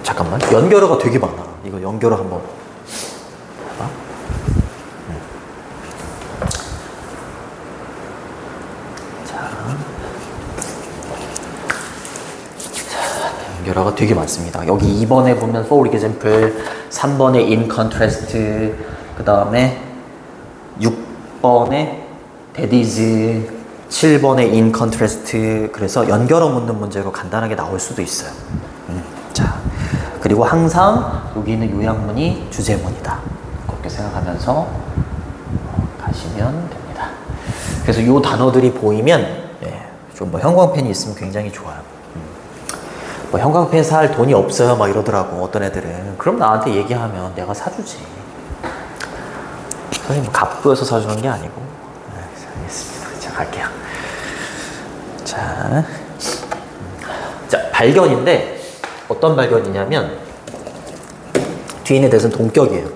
잠깐만. 연결어가 되게 많아. 이거 연결어 한번 봐봐. 자, 연결어가 되게 많습니다. 여기 2번에 보면 for example, 3번에 in contrast, 그 다음에 6번에 that is, 7번에 in contrast. 그래서 연결어 묻는 문제로 간단하게 나올 수도 있어요. 자, 그리고 항상 여기 있는 요약문이 주제문이다. 그렇게 생각하면서 가시면 됩니다. 그래서 이 단어들이 보이면 좀 뭐 형광펜이 있으면 굉장히 좋아요. 뭐 형광펜 살 돈이 없어요 막 이러더라고 어떤 애들은. 그럼 나한테 얘기하면 내가 사주지. 선생님 뭐 갑부여서 사주는 게 아니고. 알겠습니다. 자, 갈게요. 자, 발견인데 어떤 발견이냐면 뒤에 있는 that은 동격이에요.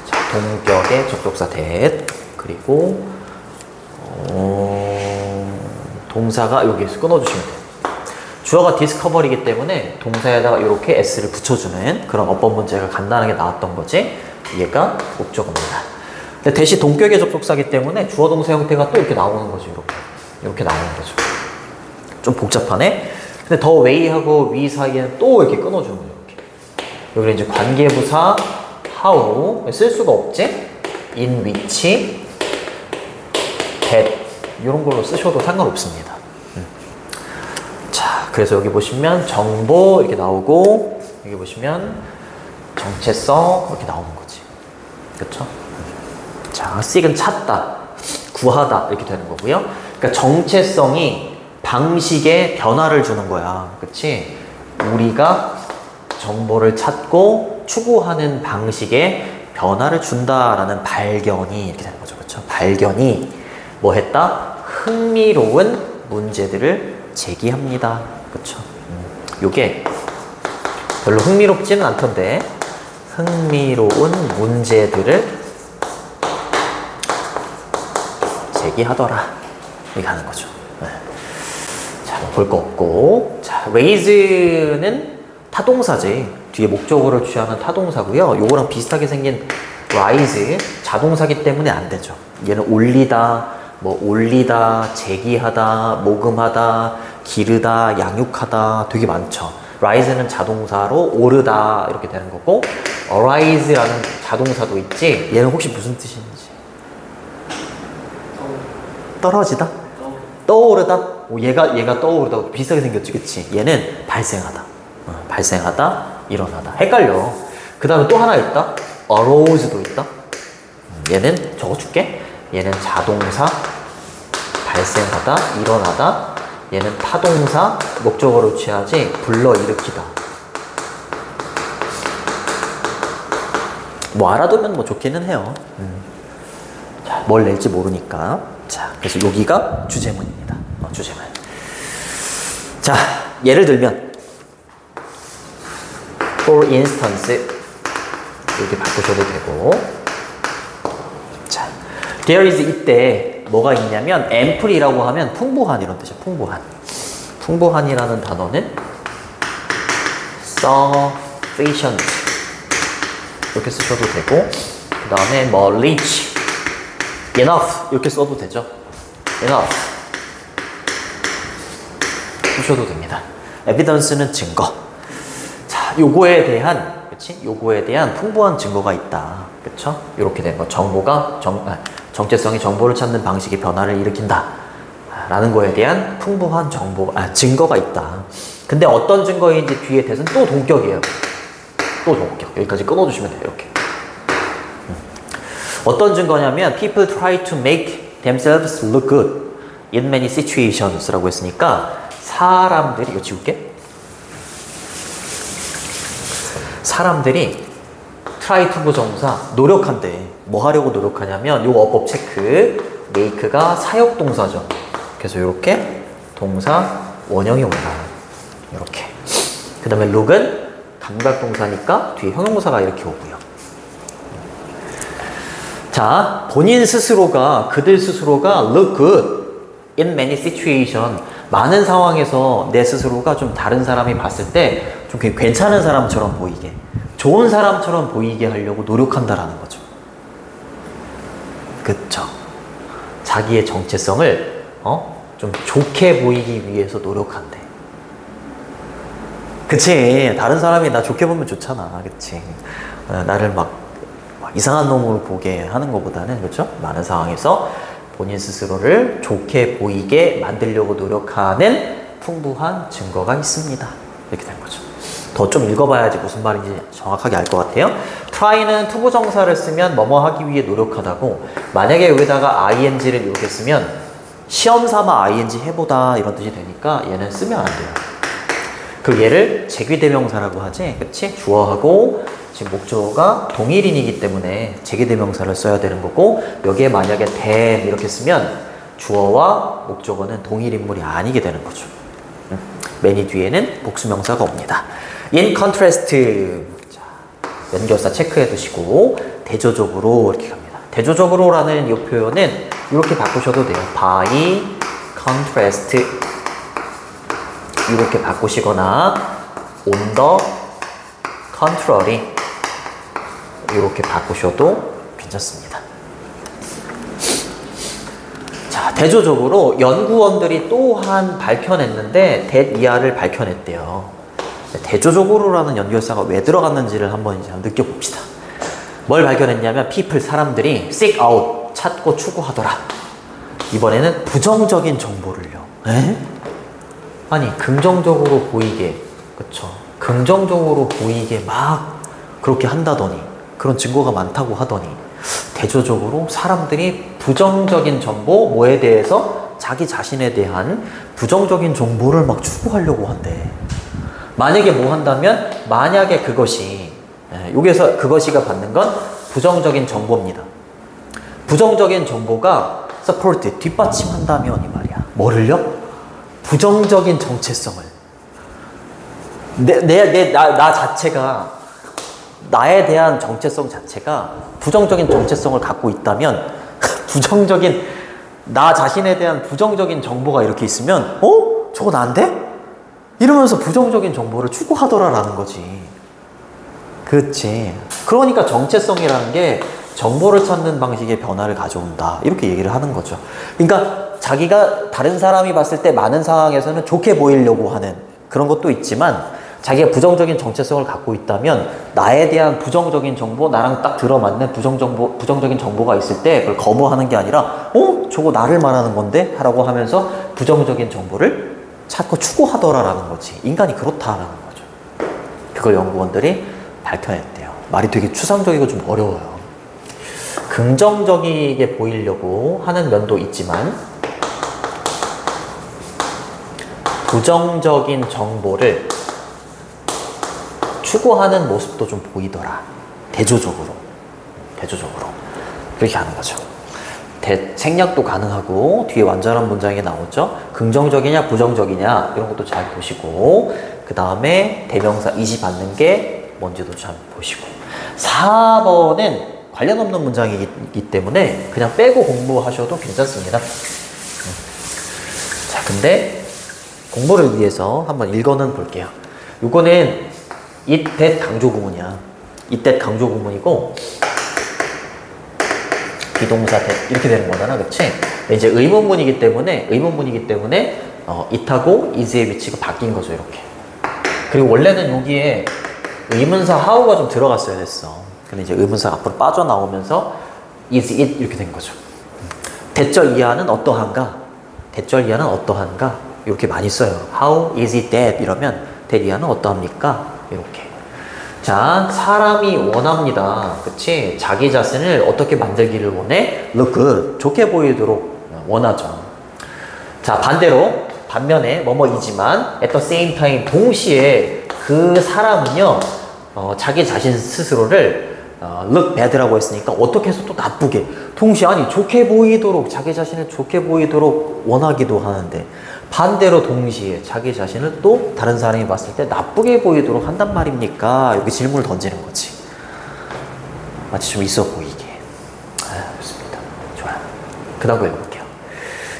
자, 동격의 접속사 that, 그리고 동사가 여기에서 끊어주시면 돼요. 주어가 디스커버리기 때문에 동사에다가 이렇게 s를 붙여주는 그런 어법 문제가 간단하게 나왔던 거지. 얘가 목적어입니다. 근데 대신 동격의 접속사기 때문에 주어 동사 형태가 또 이렇게 나오는 거죠. 이렇게 나오는 거죠. 좀 복잡하네. 근데 더 way하고 we 사이에는 또 이렇게 끊어주는 거예요. 이렇게. 여기는 이제 관계부사 how 쓸 수가 없지. in which, that 이런 걸로 쓰셔도 상관없습니다. 자, 그래서 여기 보시면 정보 이렇게 나오고, 여기 보시면 정체성 이렇게 나오는 거지. 그렇죠? 자, seek은 찾다, 구하다 이렇게 되는 거고요. 그러니까 정체성이 방식에 변화를 주는 거야. 그치? 우리가 정보를 찾고 추구하는 방식에 변화를 준다라는 발견이 이렇게 되는 거죠. 그렇죠? 발견이 뭐 했다? 흥미로운 문제들을 제기합니다. 그렇죠? 요게 별로 흥미롭지는 않던데 흥미로운 문제들을 제기하더라. 이렇게 하는 거죠. 네. 자, 볼 거 없고. 자, raise는 타동사지. 뒤에 목적어를 취하는 타동사고요. 요거랑 비슷하게 생긴 rise, 자동사기 때문에 안 되죠. 얘는 올리다, 뭐 올리다, 제기하다, 모금하다, 기르다, 양육하다 되게 많죠. rise는 자동사로 오르다 이렇게 되는 거고, arise라는 자동사도 있지. 얘는 혹시 무슨 뜻인지? 떨어지다? 떠오르다? 얘가 떠오르다. 비슷하게 생겼지, 그치? 얘는 발생하다. 발생하다, 일어나다. 헷갈려. 그 다음에 또 하나 있다. arouse도 있다. 얘는 적어줄게. 얘는 자동사, 발생하다, 일어나다. 얘는 타동사, 목적어로 취하지, 불러일으키다. 뭐 알아두면 뭐 좋기는 해요. 자, 뭘 낼지 모르니까. 자, 그래서 여기가 주제문입니다. 주제문. 자, 예를 들면 for instance 이렇게 바꾸셔도 되고. 자, there is 이때 뭐가 있냐면 ample이라고 하면 풍부한 이런 뜻이야. 풍부한. 풍부한이라는 단어는 sufficient 이렇게 쓰셔도 되고, 그 다음에 뭐 rich, enough 이렇게 써도 되죠. enough 쓰셔도 됩니다. evidence는 증거. 자, 요거에 대한, 그치? 요거에 대한 풍부한 증거가 있다. 그쵸? 이렇게 된 거. 정보가, 정체성이 정보를 찾는 방식의 변화를 일으킨다. 라는 거에 대한 풍부한 증거가 있다. 근데 어떤 증거인지 뒤에 대해서는 또 동격이에요. 또 동격. 여기까지 끊어주시면 돼요. 이렇게. 어떤 증거냐면 people try to make themselves look good in many situations 라고 했으니까 사람들이, 이거 지울게. 사람들이 try to 부정사 노력한대. 뭐 하려고 노력하냐면 요 어법 체크, make가 사역동사죠. 그래서 이렇게 동사 원형이 온다. 이렇게. 그 다음에 look은 감각동사니까 뒤에 형용사가 이렇게 오고요. 자, 본인 스스로가, 그들 스스로가 look good in many situations. 많은 상황에서 내 스스로가 좀 다른 사람이 봤을 때 좀 괜찮은 사람처럼 보이게, 좋은 사람처럼 보이게 하려고 노력한다라는 거죠. 그쵸? 자기의 정체성을 좀 좋게 보이기 위해서 노력한대. 그치? 다른 사람이 나 좋게 보면 좋잖아. 그치? 나를 막 이상한 놈으로 보게 하는 것보다는, 그렇죠? 많은 상황에서 본인 스스로를 좋게 보이게 만들려고 노력하는 풍부한 증거가 있습니다. 이렇게 된 거죠. 더 좀 읽어봐야지 무슨 말인지 정확하게 알 것 같아요. try는 투부정사를 쓰면 뭐뭐 하기 위해 노력하다고, 만약에 여기다가 ing를 이렇게 쓰면 시험 삼아 ing 해보다 이런 뜻이 되니까 얘는 쓰면 안 돼요. 그 얘를 제귀대명사라고 하지, 그치? 주어하고 지금 목적어가 동일인이기 때문에 제귀대명사를 써야 되는 거고, 여기에 만약에 than 이렇게 쓰면 주어와 목적어는 동일인물이 아니게 되는 거죠. many 뒤에는 복수명사가 옵니다. in contrast, 자, 연결사 체크해 두시고 대조적으로 이렇게 갑니다. 대조적으로라는 이 표현은 이렇게 바꾸셔도 돼요. by contrast 이렇게 바꾸시거나 on the contrary 이렇게 바꾸셔도 괜찮습니다. 자, 대조적으로 연구원들이 또한 밝혀냈는데 that 이하를 밝혀냈대요. 대조적으로라는 연결사가 왜 들어갔는지를 한번 이제 느껴봅시다. 뭘 발견했냐면 people, 사람들이 seek out, 찾고 추구하더라. 이번에는 부정적인 정보를요. 에? 아니, 긍정적으로 보이게, 그쵸? 긍정적으로 보이게 막 그렇게 한다더니, 그런 증거가 많다고 하더니, 대조적으로 사람들이 부정적인 정보, 뭐에 대해서 자기 자신에 대한 부정적인 정보를 막 추구하려고 한대. 만약에 뭐 한다면, 만약에 그것이, 여기서 그것이가 받는 건 부정적인 정보입니다. 부정적인 정보가 support, 뒷받침한다면 이 말이야. 뭐를요? 부정적인 정체성을. 나 자체가, 나에 대한 정체성 자체가 부정적인 정체성을 갖고 있다면, 부정적인, 나 자신에 대한 부정적인 정보가 이렇게 있으면, 저거 난데? 이러면서 부정적인 정보를 추구하더라라는 거지. 그치. 그러니까 정체성이라는 게 정보를 찾는 방식의 변화를 가져온다. 이렇게 얘기를 하는 거죠. 그러니까 자기가 다른 사람이 봤을 때 많은 상황에서는 좋게 보이려고 하는 그런 것도 있지만, 자기가 부정적인 정체성을 갖고 있다면 나에 대한 부정적인 정보, 나랑 딱 들어맞는 부정적인 정보가 있을 때 그걸 거부하는 게 아니라 저거 나를 말하는 건데? 라고 하면서 부정적인 정보를 찾고 추구하더라라는 거지. 인간이 그렇다라는 거죠. 그걸 연구원들이 밝혀냈대요. 말이 되게 추상적이고 좀 어려워요. 긍정적이게 보이려고 하는 면도 있지만 부정적인 정보를 추구하는 모습도 좀 보이더라. 대조적으로. 그렇게 하는 거죠. 생략도 가능하고 뒤에 완전한 문장이 나오죠. 긍정적이냐 부정적이냐 이런 것도 잘 보시고, 그 다음에 대명사 이시 받는 게 뭔지도 잘 보시고. 4번은 관련 없는 문장이기 때문에 그냥 빼고 공부하셔도 괜찮습니다. 자, 근데 공부를 위해서 한번 읽어는 볼게요. 이거는 it, that 강조 구문이야. it, that 강조 구문이고, 비동사 that 이렇게 되는 거잖아, 그치? 이제 의문문이기 때문에 it하고 is의 위치가 바뀐 거죠, 이렇게. 그리고 원래는 여기에 의문사 how가 좀 들어갔어야 됐어. 근데 이제 의문사 앞으로 빠져나오면서 is it 이렇게 된 거죠. 대절 이하는 어떠한가? 이렇게 많이 써요. How is it that? 이러면 that 이하는 어떠합니까? 이렇게. 자, 사람이 원합니다. 그치? 자기 자신을 어떻게 만들기를 원해? Look good. 좋게 보이도록 원하죠. 자, 반면에 뭐뭐이지만 at the same time 동시에 그 사람은요, 자기 자신 스스로를 look bad라고 했으니까 어떻게 해서 또 나쁘게, 동시에 아니 좋게 보이도록, 자기 자신을 좋게 보이도록 원하기도 하는데, 반대로 동시에 자기 자신을 또 다른 사람이 봤을 때 나쁘게 보이도록 한단 말입니까? 이렇게 질문을 던지는 거지. 마치 좀 있어 보이게. 좋습니다. 좋아요. 그 다음 거 읽어볼게요.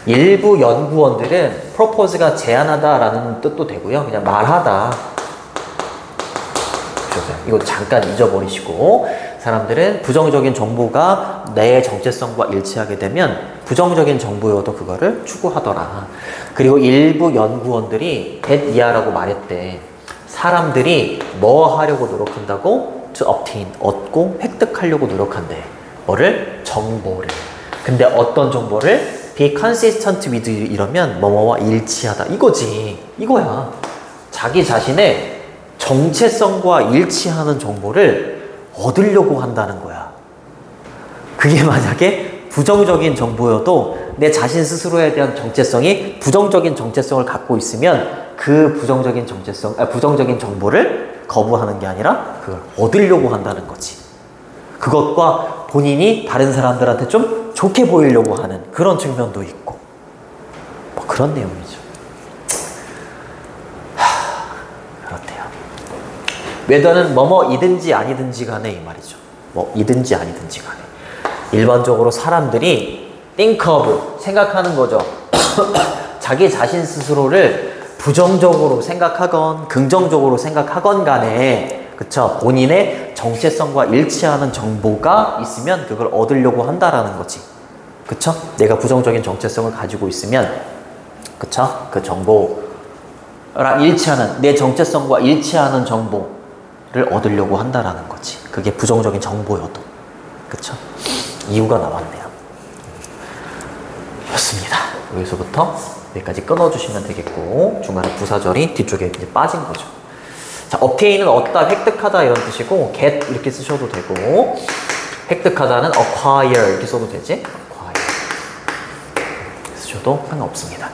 일부 연구원들은 propose가 제안하다 라는 뜻도 되고요, 그냥 말하다, 부정적이야. 이거 잠깐 잊어버리시고 사람들은 부정적인 정보가 내 정체성과 일치하게 되면 부정적인 정보여도 그거를 추구하더라. 그리고 일부 연구원들이 that 이하라고 말했대. 사람들이 뭐 하려고 노력한다고? to obtain, 얻고 획득하려고 노력한대. 뭐를? 정보를. 근데 어떤 정보를? be consistent with 이러면 뭐뭐와 일치하다. 이거지. 이거야. 자기 자신의 정체성과 일치하는 정보를 얻으려고 한다는 거야. 그게 만약에 부정적인 정보여도 내 자신 스스로에 대한 정체성이 부정적인 정체성을 갖고 있으면 그 부정적인 부정적인 정보를 거부하는 게 아니라 그걸 얻으려고 한다는 거지. 그것과 본인이 다른 사람들한테 좀 좋게 보이려고 하는 그런 측면도 있고 뭐 그런 내용이죠. 그렇대요. whether는 뭐뭐이든지 아니든지 간에 이 말이죠. 뭐 이든지 아니든지 간에 일반적으로 사람들이 think of 생각하는 거죠. 자기 자신 스스로를 부정적으로 생각하건 긍정적으로 생각하건 간에 그쵸? 본인의 정체성과 일치하는 정보가 있으면 그걸 얻으려고 한다라는 거지. 그쵸? 내가 부정적인 정체성을 가지고 있으면 그쵸? 그 정보랑 일치하는 내 정체성과 일치하는 정보를 얻으려고 한다라는 거지. 그게 부정적인 정보여도. 그쵸? 이유가 나왔네요. 좋습니다. 여기서부터 여기까지 끊어주시면 되겠고 중간에 부사절이 뒤쪽에 이제 빠진 거죠. 자, obtain은 얻다, 획득하다 이런 뜻이고 get 이렇게 쓰셔도 되고 획득하다는 acquire 이렇게 써도 되지? acquire 쓰셔도 상관없습니다.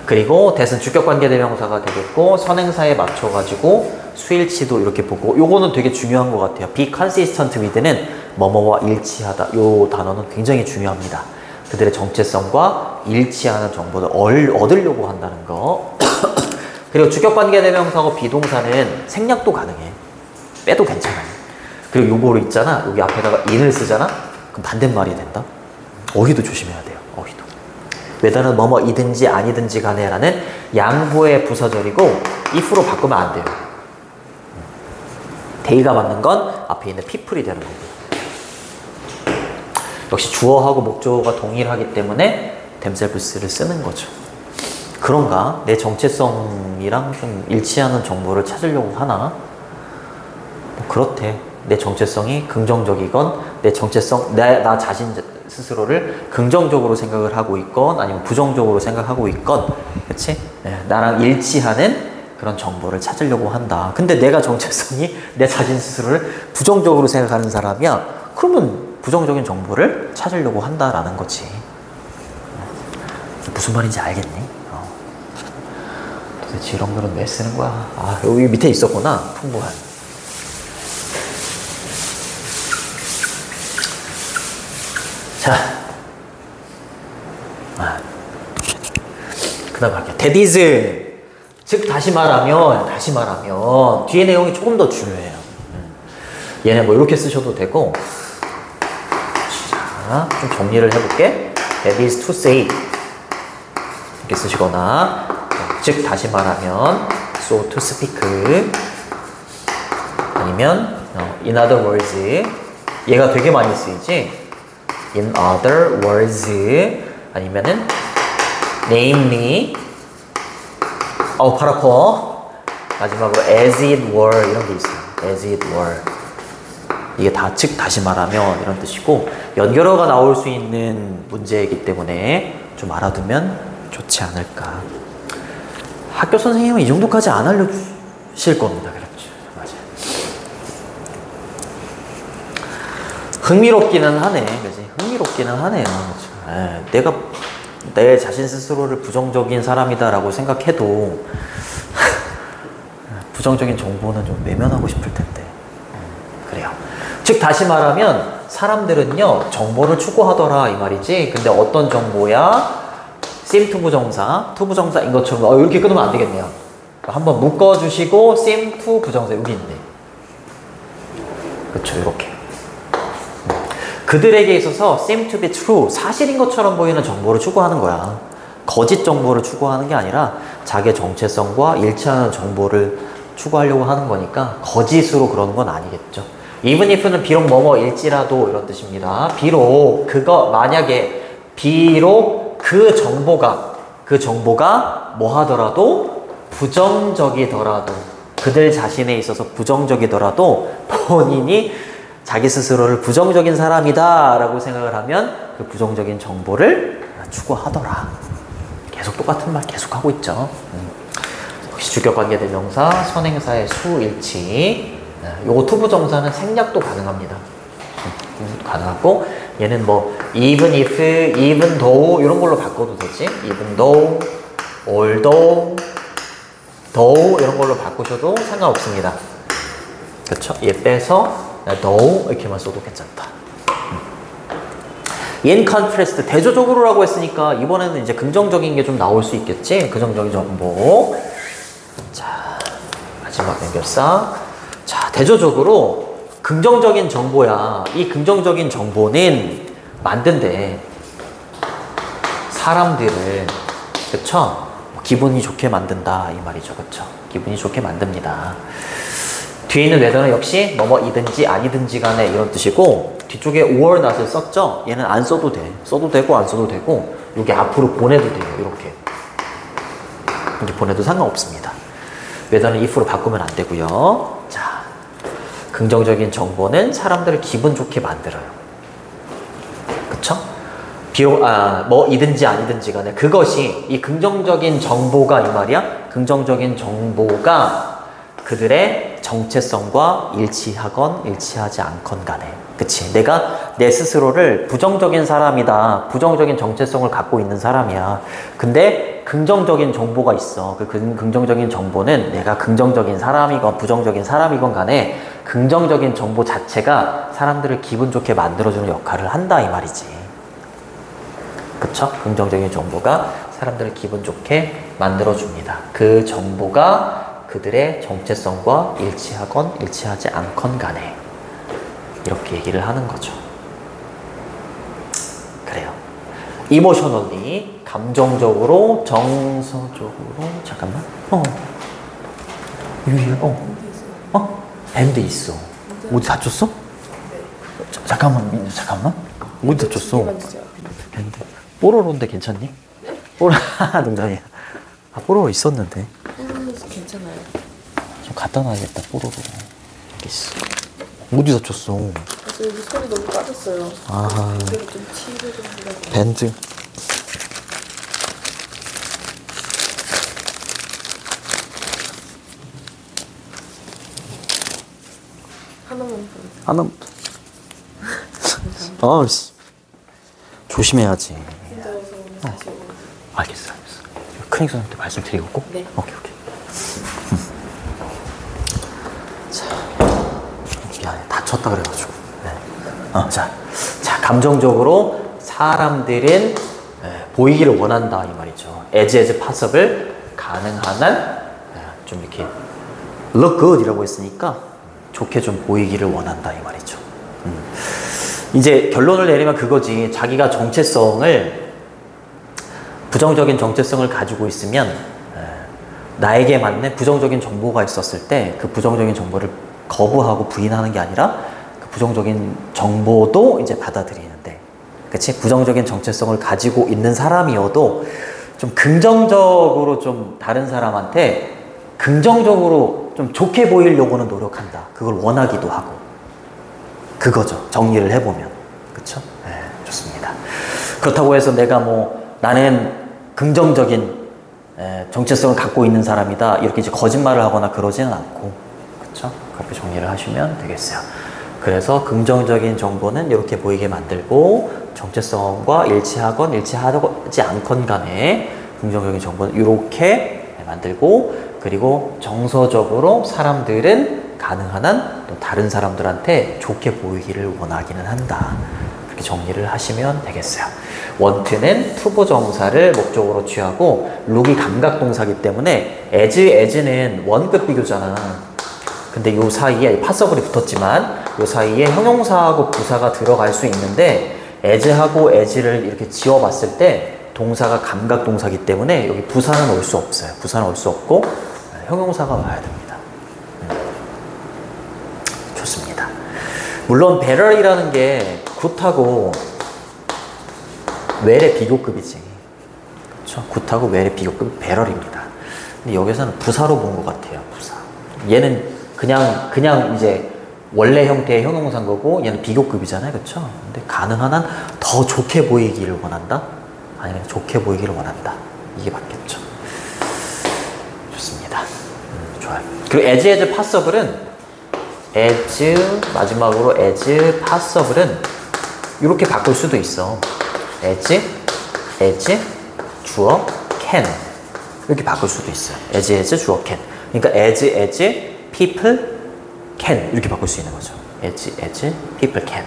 그리고 that은 주격관계대명사가 되겠고 선행사에 맞춰가지고 수일치도 이렇게 보고 요거는 되게 중요한 것 같아요. be consistent with는 뭐뭐와 일치하다 요 단어는 굉장히 중요합니다. 그들의 정체성과 일치하는 정보를 얻으려고 한다는 거. 그리고 주격관계대명사고 비동사는 생략도 가능해. 빼도 괜찮아요. 그리고 요거로 있잖아. 여기 앞에다가 in을 쓰잖아. 그럼 반대말이 된다. 어휘도 조심해야 돼요. 어휘도. whether는 뭐뭐이든지 아니든지 간에 라는 양보의 부사절이고 if로 바꾸면 안 돼요. they가 맞는 건 앞에 있는 people이 되는 거고. 역시 주어하고 목적어가 동일하기 때문에 themselves를 쓰는 거죠. 그런가? 내 정체성이랑 좀 일치하는 정보를 찾으려고 하나? 뭐 그렇대. 내 정체성이 긍정적이건 내 정체성, 나 자신 스스로를 긍정적으로 생각을 하고 있건 아니면 부정적으로 생각하고 있건 그치? 네, 나랑 일치하는 그런 정보를 찾으려고 한다. 근데 내가 정체성이 내 자신 스스로를 부정적으로 생각하는 사람이야. 그러면 부정적인 정보를 찾으려고 한다라는 거지. 무슨 말인지 알겠니? 도대체 이런 거는 왜 쓰는 거야? 아, 여기 밑에 있었구나. 풍부한. 자. 그 다음 할게요. that is. 즉, 다시 말하면, 뒤에 내용이 조금 더 중요해요. 얘네 뭐 이렇게 쓰셔도 되고, 자, 좀 정리를 해볼게. that is to say. 이렇게 쓰시거나, 즉, 다시 말하면, so to speak. 아니면, in other words. 얘가 되게 많이 쓰이지? in other words. 아니면은, namely. 파라코. 마지막으로, as it were. 이런 게 있어요. as it were. 이게 다, 즉, 다시 말하면 이런 뜻이고, 연결어가 나올 수 있는 문제이기 때문에 좀 알아두면 좋지 않을까. 학교 선생님은 이 정도까지 안 알려주실 겁니다. 그렇죠. 맞아요. 흥미롭기는 하네. 그지? 흥미롭기는 하네요. 그렇죠. 내가 내 자신 스스로를 부정적인 사람이다라고 생각해도 부정적인 정보는 좀 외면하고 싶을 텐데. 그래요. 즉 다시 말하면 사람들은요 정보를 추구하더라 이 말이지. 근데 어떤 정보야? seem to 부정사, to 부정사인 것처럼 이렇게 끊으면 안 되겠네요. 한번 묶어주시고 seem to 부정사 여기 있네. 그렇죠. 이렇게 그들에게 있어서 seem to be true 사실인 것처럼 보이는 정보를 추구하는 거야. 거짓 정보를 추구하는 게 아니라 자기의 정체성과 일치하는 정보를 추구하려고 하는 거니까 거짓으로 그러는 건 아니겠죠. even if는 비록 뭐뭐일지라도 이런 뜻입니다. 비록 그거 만약에 비록 그 정보가 뭐 하더라도 부정적이더라도 그들 자신에 있어서 부정적이더라도 본인이 자기 스스로를 부정적인 사람이다 라고 생각을 하면 그 부정적인 정보를 추구하더라. 계속 똑같은 말 계속하고 있죠. 역시 주격관계대명사, 선행사의 수일치. 요거 투부정사는 생략도 가능합니다. 가능하고 얘는 뭐 even if, even though 이런 걸로 바꿔도 되지. even though, although, though 이런 걸로 바꾸셔도 상관없습니다. 그쵸? 얘 빼서 though 이렇게만 써도 괜찮다. in contrast, 대조적으로라고 했으니까 이번에는 이제 긍정적인 게 좀 나올 수 있겠지? 긍정적인 정보. 자, 마지막 연결사. 자, 대조적으로 긍정적인 정보야. 이 긍정적인 정보는 만든데 사람들을, 그쵸? 기분이 좋게 만든다 이 말이죠. 그쵸? 기분이 좋게 만듭니다. 뒤에 있는 whether는 역시 뭐뭐이든지 아니든지 간에 이런 뜻이고, 뒤쪽에 or not을 썼죠? 얘는 안 써도 돼. 써도 되고 안 써도 되고, 여기 앞으로 보내도 돼요. 이렇게 보내도 상관없습니다. whether는 if로 바꾸면 안 되고요. 자, 긍정적인 정보는 사람들을 기분 좋게 만들어요. 그쵸? 비록 뭐이든지 아니든지 간에 그것이, 이 긍정적인 정보가 이 말이야. 긍정적인 정보가 그들의 정체성과 일치하건 일치하지 않건 간에, 그치? 내가 내 스스로를 부정적인 사람이다, 부정적인 정체성을 갖고 있는 사람이야. 근데 긍정적인 정보가 있어. 그 긍정적인 정보는 내가 긍정적인 사람이건 부정적인 사람이건 간에 긍정적인 정보 자체가 사람들을 기분 좋게 만들어주는 역할을 한다 이 말이지. 그쵸? 긍정적인 정보가 사람들을 기분 좋게 만들어줍니다. 그 정보가 그들의 정체성과 일치하건 일치하지 않건 간에 이렇게 얘기를 하는 거죠. 그래요. emotionally, 감정적으로, 정서적으로, 잠깐만. 유희야, 밴드 있어. 어디 다쳤어? 잠깐만. 어디 다쳤어? 밴드. 뽀로로인데 괜찮니? 뽀로로, 농담이야. 뽀로로 있었는데. 괜찮아요. 좀 갖다 놔야겠다, 뽀로로. 여기 있어. 어디 다쳤어? 그래서 여기 소리 너무 빠졌어요. 아하. 그래서 좀 치료 좀 해가지고. 밴드. 하나만 보여주세요. 하나. 씨. 조심해야지. 힘들어서 다시 오고. 알겠어. 큰익선한테 말씀드리고. 네. 오케이. 자, 미안해. 다쳤다 그래가지고. 네. 자, 감정적으로 사람들은 보이기를 원한다 이 말이죠. as possible, 가능한 한 좀 이렇게 look good 이라고 했으니까 좋게 좀 보이기를 원한다 이 말이죠. 이제 결론을 내리면 그거지. 자기가 부정적인 정체성을 가지고 있으면 나에게 맞는 부정적인 정보가 있었을 때 그 부정적인 정보를 거부하고 부인하는 게 아니라 그 부정적인 정보도 이제 받아들이는데, 그치? 부정적인 정체성을 가지고 있는 사람이어도 좀 긍정적으로 좀 다른 사람한테 긍정적으로 좀 좋게 보이려고는 노력한다. 그걸 원하기도 하고. 그거죠. 정리를 해보면. 그쵸? 네, 좋습니다. 그렇다고 해서 내가 나는 긍정적인 정체성을 갖고 있는 사람이다, 이렇게 이제 거짓말을 하거나 그러지는 않고, 그쵸? 그렇게 정리를 하시면 되겠어요. 그래서 긍정적인 정보는 이렇게 보이게 만들고, 정체성과 일치하건 일치하지 않건 간에 긍정적인 정보는 이렇게 만들고, 그리고 정서적으로 사람들은 가능한 한 또 다른 사람들한테 좋게 보이기를 원하기는 한다. 그렇게 정리를 하시면 되겠어요. want는 투부정사를 목적으로 취하고 look이 감각동사이기 때문에 as는 원급 비교잖아. 근데 요 사이에 파서블이 붙었지만 요 사이에 형용사하고 부사가 들어갈 수 있는데, as하고 as를 이렇게 지워봤을 때 동사가 감각동사이기 때문에 여기 부사는 올 수 없어요. 부사는 올 수 없고 형용사가 와야 됩니다. 물론 better이라는 게 굿하고 웰의 비교급이지. 그렇죠? 굿하고 웰의 비교급이 better입니다. 근데 여기서는 부사로 본 것 같아요. 부사. 얘는 그냥 이제 원래 형태의 형용사인 거고 얘는 비교급이잖아요. 그렇죠? 근데 가능한 한 더 좋게 보이기를 원한다? 아니면 좋게 보이기를 원한다. 이게 맞겠죠. 좋습니다. 좋아요. 그리고 as passable은 마지막으로 as passable은 이렇게 바꿀 수도 있어. as 주어 can 이렇게 바꿀 수도 있어요. as 주어 can. 그러니까 as people can 이렇게 바꿀 수 있는 거죠. as people can.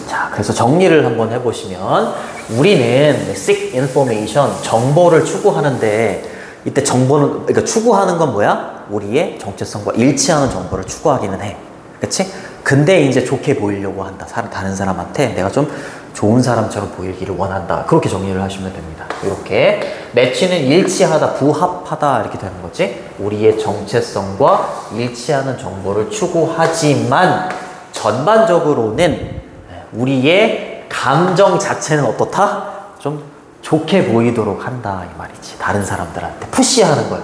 자, 그래서 정리를 한번 해보시면 우리는 seek information 정보를 추구하는데 이때 정보는 그러니까 추구하는 건 뭐야? 우리의 정체성과 일치하는 정보를 추구하기는 해. 그치? 근데 이제 좋게 보이려고 한다. 다른 사람한테 내가 좀 좋은 사람처럼 보이기를 원한다. 그렇게 정리를 하시면 됩니다. 이렇게 매치는 일치하다, 부합하다 이렇게 되는 거지. 우리의 정체성과 일치하는 정보를 추구하지만 전반적으로는 우리의 감정 자체는 어떻다? 좀 좋게 보이도록 한다 이 말이지. 다른 사람들한테 푸시하는 거야.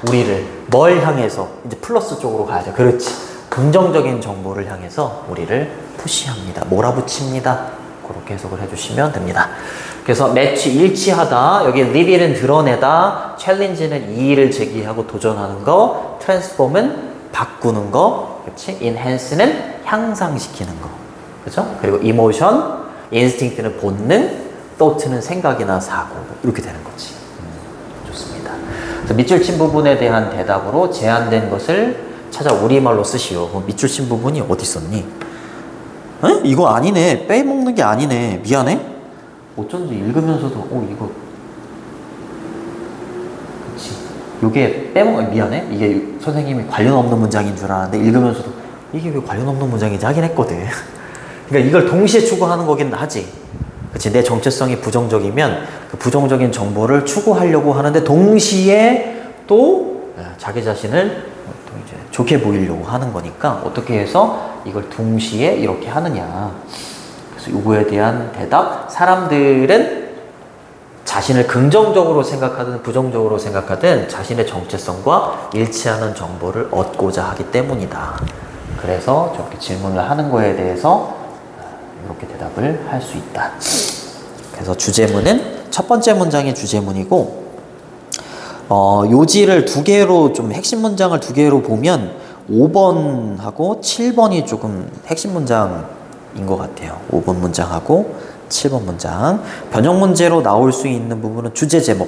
우리를 뭘 향해서 이제 플러스 쪽으로 가야죠. 그렇지. 긍정적인 정보를 향해서 우리를 푸시합니다. 몰아붙입니다. 그렇게 해석을 해주시면 됩니다. 그래서 매치 일치하다. 여기 리빌은 드러내다. 챌린지는 이의를 제기하고 도전하는 거. 트랜스폼은 바꾸는 거. 그렇지? 인핸스는 향상시키는 거. 그죠? 그리고 이모션, 인스팅트는 본능, thought는 생각이나 사고 이렇게 되는 거지. 좋습니다. 그래서 밑줄 친 부분에 대한 대답으로 제한된 것을 찾아 우리말로 쓰시오. 그럼 밑줄 친 부분이 어디 있었니? 에? 이거 아니네. 빼먹는 게 아니네. 미안해. 어쩐지 읽으면서도 이거 그치. 요게 미안해. 이게 선생님이 관련 없는 문장인 줄 알았는데 읽으면서도 이게 왜 관련 없는 문장인지 하긴 했거든. 그러니까 이걸 동시에 추구하는 거긴 하지. 그치? 내 정체성이 부정적이면 그 부정적인 정보를 추구하려고 하는데 동시에 또 자기 자신을 또 이제 좋게 보이려고 하는 거니까 어떻게 해서 이걸 동시에 이렇게 하느냐. 그래서 이거에 대한 대답. 사람들은 자신을 긍정적으로 생각하든 부정적으로 생각하든 자신의 정체성과 일치하는 정보를 얻고자 하기 때문이다. 그래서 저렇게 질문을 하는 거에 대해서 이렇게 대답을 할 수 있다. 그래서 주제문은 첫 번째 문장이 주제문이고 요지를 두 개로 좀 핵심 문장을 두 개로 보면 5번하고 7번이 조금 핵심 문장인 것 같아요. 5번 문장하고 7번 문장. 변형 문제로 나올 수 있는 부분은 주제 제목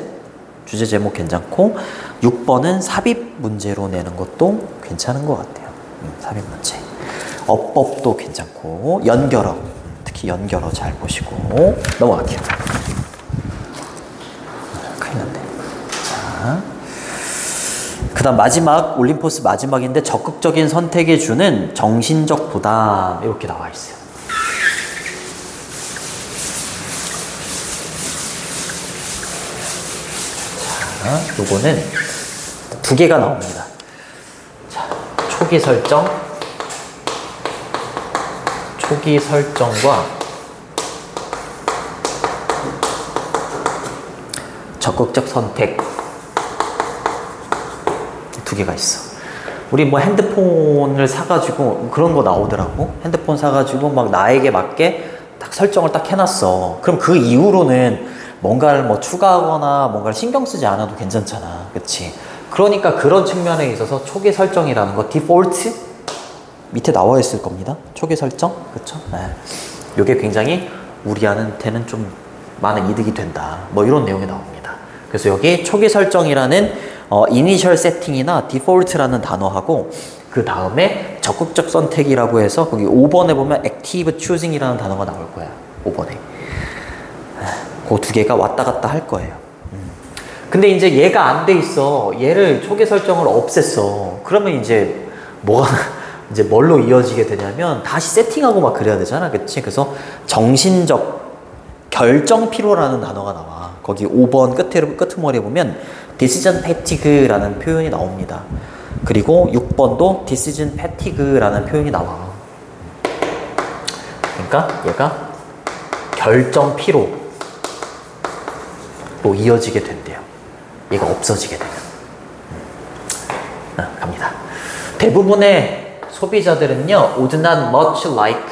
괜찮고 6번은 삽입 문제로 내는 것도 괜찮은 것 같아요. 삽입 문제. 어법도 괜찮고 연결어 특히 연결어 잘 보시고 넘어갈게요. 큰일 났네. 자, 그 다음 마지막 올림포스 마지막인데 적극적인 선택에 주는 정신적 부담 이렇게 나와 있어요. 자, 요거는 두 개가 나옵니다. 자, 초기 설정과 적극적 선택 두 개가 있어. 우리 뭐 핸드폰을 사가지고 그런 거 나오더라고. 핸드폰 사가지고 막 나에게 맞게 딱 설정을 딱 해놨어. 그럼 그 이후로는 뭔가를 뭐 추가하거나 뭔가를 신경 쓰지 않아도 괜찮잖아. 그치? 그러니까 그런 측면에 있어서 초기 설정이라는 거 디폴트 밑에 나와 있을 겁니다. 초기 설정, 그렇죠? 네. 이게 굉장히 우리한테는 좀 많은 이득이 된다. 뭐 이런 내용이 나옵니다. 그래서 여기 초기 설정이라는 이니셜 세팅이나 디폴트라는 단어하고 그 다음에 적극적 선택이라고 해서 거기 5번에 보면 액티브 추징이라는 단어가 나올 거야. 5번에. 그 두 개가 왔다 갔다 할 거예요. 근데 이제 얘가 안 돼 있어. 얘를 초기 설정을 없앴어. 그러면 이제 이제 뭘로 이어지게 되냐면 다시 세팅하고 막 그래야 되잖아. 그치? 그래서 정신적 결정 피로라는 단어가 나와. 거기 5번 끝머리에 보면 decision fatigue라는 표현이 나옵니다. 그리고 6번도 decision fatigue라는 표현이 나와. 그러니까 얘가 결정 피로로 이어지게 된대요. 얘가 없어지게 되면. 갑니다. 대부분의 소비자들은요, would not much like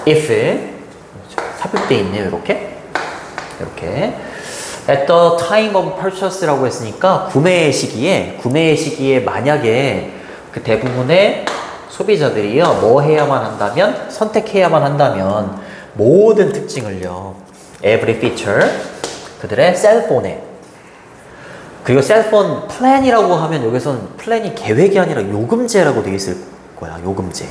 if 삽입돼 있네요. 이렇게 at the time of purchase라고 했으니까 구매의 시기에 만약에 그 대부분의 소비자들이요, 뭐 해야만 한다면, 선택해야만 한다면 모든 특징을요, every feature, 그들의 셀폰에, 그리고 셀폰 플랜이라고 하면 여기서는 플랜이 계획이 아니라 요금제라고 되어 있을 거야. 요금제.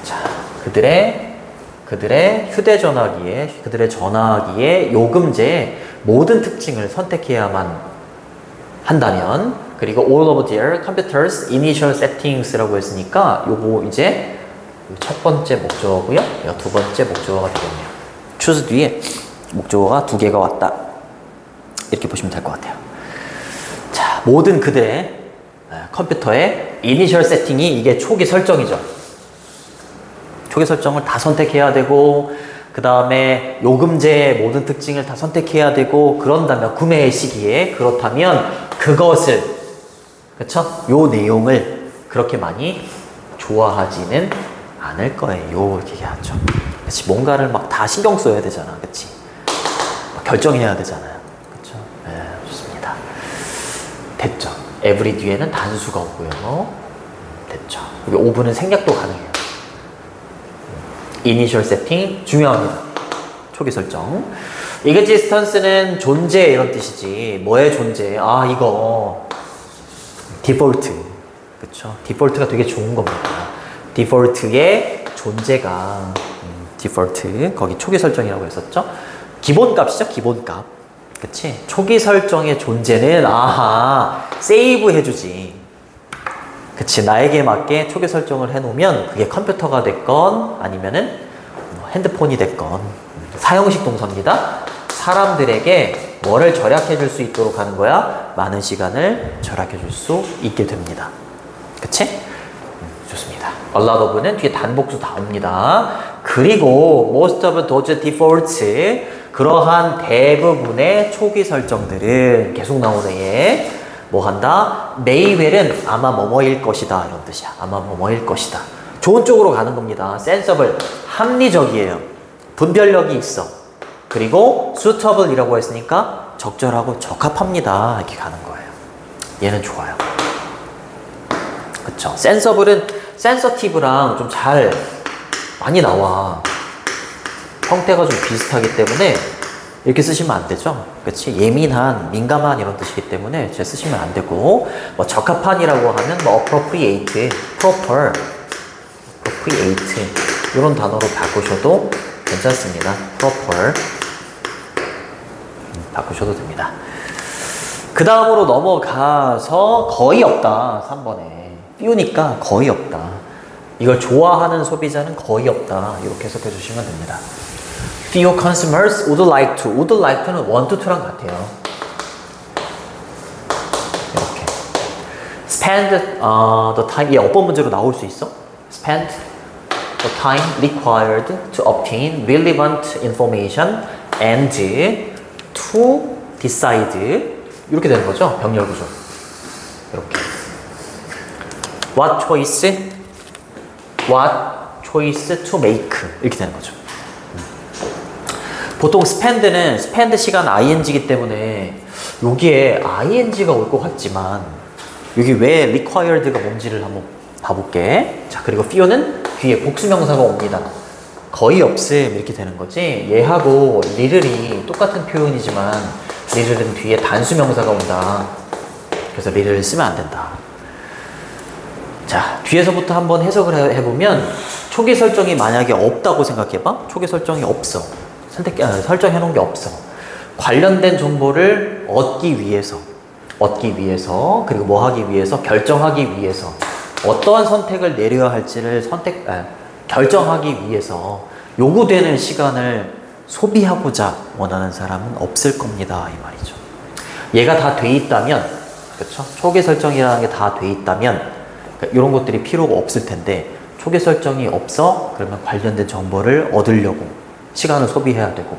자, 그들의 휴대전화기에, 그들의 전화기에 요금제의 모든 특징을 선택해야만 한다면, 그리고 all of their computers initial settings라고 했으니까 요거 이제 첫 번째 목적어고요. 두 번째 목적어가 되겠네요. choose 뒤에 목적어가 두 개가 왔다. 이렇게 보시면 될 것 같아요. 자, 모든 그들의 컴퓨터의 이니셜 세팅이 이게 초기 설정이죠. 초기 설정을 다 선택해야 되고, 그 다음에 요금제의 모든 특징을 다 선택해야 되고, 그런다면 구매의 시기에 그렇다면 그것을, 그쵸? 요 내용을 그렇게 많이 좋아하지는 않을 거예요. 이렇게 얘기하죠. 그치? 뭔가를 막 다 신경 써야 되잖아. 그치? 결정해야 되잖아요. 그쵸? 네, 좋습니다. 됐죠? every 뒤에는 단수가 오고요. 됐죠? 여기 5분은 생략도 가능해요. 이니셜 세팅 중요합니다. 초기 설정. existence는 존재 이런 뜻이지. 뭐의 존재? 아, 이거 디폴트. 그쵸? 디폴트가 되게 좋은 겁니다. 디폴트의 존재가 디폴트 거기 초기 설정이라고 했었죠. 기본값이죠. 기본값. 그치? 초기 설정의 존재는 아하 세이브 해주지. 그치? 나에게 맞게 초기 설정을 해놓으면 그게 컴퓨터가 됐건 아니면은 핸드폰이 됐건 사형식 동사입니다. 사람들에게 뭐를 절약해 줄 수 있도록 하는 거야? 많은 시간을 절약해 줄 수 있게 됩니다. 그치? 좋습니다. a lot of는 뒤에 단복수 다 옵니다. 그리고 most of those defaults 그러한 대부분의 초기 설정들은 계속 나오네. 뭐 한다? may well은 아마 뭐뭐일 것이다 이런 뜻이야. 아마 뭐뭐일 것이다. 좋은 쪽으로 가는 겁니다. sensible 합리적이에요. 분별력이 있어. 그리고 suitable이라고 했으니까 적절하고 적합합니다. 이렇게 가는 거예요. 얘는 좋아요. 그쵸? sensible은 sensitive랑 좀 잘 많이 나와. 형태가 좀 비슷하기 때문에 이렇게 쓰시면 안 되죠. 그치? 예민한, 민감한 이런 뜻이기 때문에 이제 쓰시면 안 되고, 뭐 적합한이라고 하면 뭐 appropriate, proper, appropriate 이런 단어로 바꾸셔도 괜찮습니다. proper 바꾸셔도 됩니다. 그 다음으로 넘어가서 거의 없다. 3번에 few니까 거의 없다. 이걸 좋아하는 소비자는 거의 없다. 이렇게 해석해 주시면 됩니다. Few consumers would like to. would like to는 want to랑 같아요. 이렇게. Spend the time. 얘 어떤 문제로 나올 수 있어? Spend the time required to obtain relevant information and to decide. 이렇게 되는 거죠. 병렬 구조. 이렇게. What choice to make. 이렇게 되는 거죠. 보통 spend는 spend 시간 ing이기 때문에 여기에 ing가 올 것 같지만 여기 왜 required가 뭔지를 한번 봐볼게. 자, 그리고 few는 뒤에 복수명사가 옵니다. 거의 없음 이렇게 되는 거지. 얘하고 little이 똑같은 표현이지만 little은 뒤에 단수명사가 온다. 그래서 little를 쓰면 안 된다. 자, 뒤에서부터 한번 해석을 해보면 초기 설정이 만약에 없다고 생각해봐. 초기 설정이 없어. 설정해 놓은 게 없어. 관련된 정보를 얻기 위해서 그리고 뭐 하기 위해서 결정하기 위해서 어떠한 선택을 내려야 할지를 결정하기 위해서 요구되는 시간을 소비하고자 원하는 사람은 없을 겁니다. 이 말이죠. 얘가 다 돼 있다면, 그쵸? 초기 설정이라는 게 다 돼 있다면, 그러니까 이런 것들이 필요가 없을 텐데, 초기 설정이 없어? 그러면 관련된 정보를 얻으려고 시간을 소비해야 되고,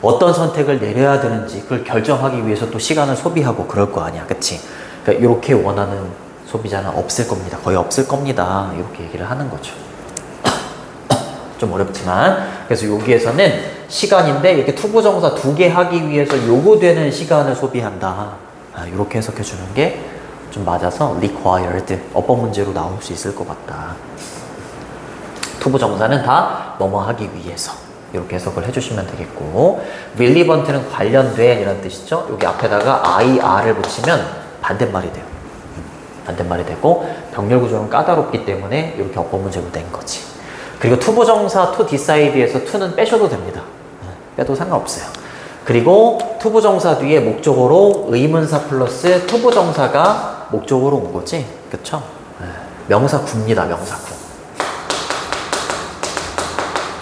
어떤 선택을 내려야 되는지 그걸 결정하기 위해서 또 시간을 소비하고 그럴 거 아니야. 그치? 그러니까 이렇게 원하는 소비자는 없을 겁니다. 거의 없을 겁니다. 이렇게 얘기를 하는 거죠. 좀 어렵지만, 그래서 여기에서는 시간인데 이렇게 투부정사 2개 하기 위해서 요구되는 시간을 소비한다. 이렇게 해석해 주는 게 좀 맞아서 required 어법 문제로 나올 수 있을 것 같다. 투부정사는 다 뭐뭐 하기 위해서 이렇게 해석을 해주시면 되겠고, relevant는 관련된 이런 뜻이죠. 여기 앞에다가 IR을 붙이면 반대말이 돼요. 반대말이 되고, 병렬 구조는 까다롭기 때문에 이렇게 어법 문제로 낸 거지. 그리고 투부정사 to decide에서 to는 빼셔도 됩니다. 빼도 상관없어요. 그리고 투부정사 뒤에 목적어로 의문사 플러스 투부정사가 목적어로 온 거지. 그쵸? 명사구입니다. 명사구.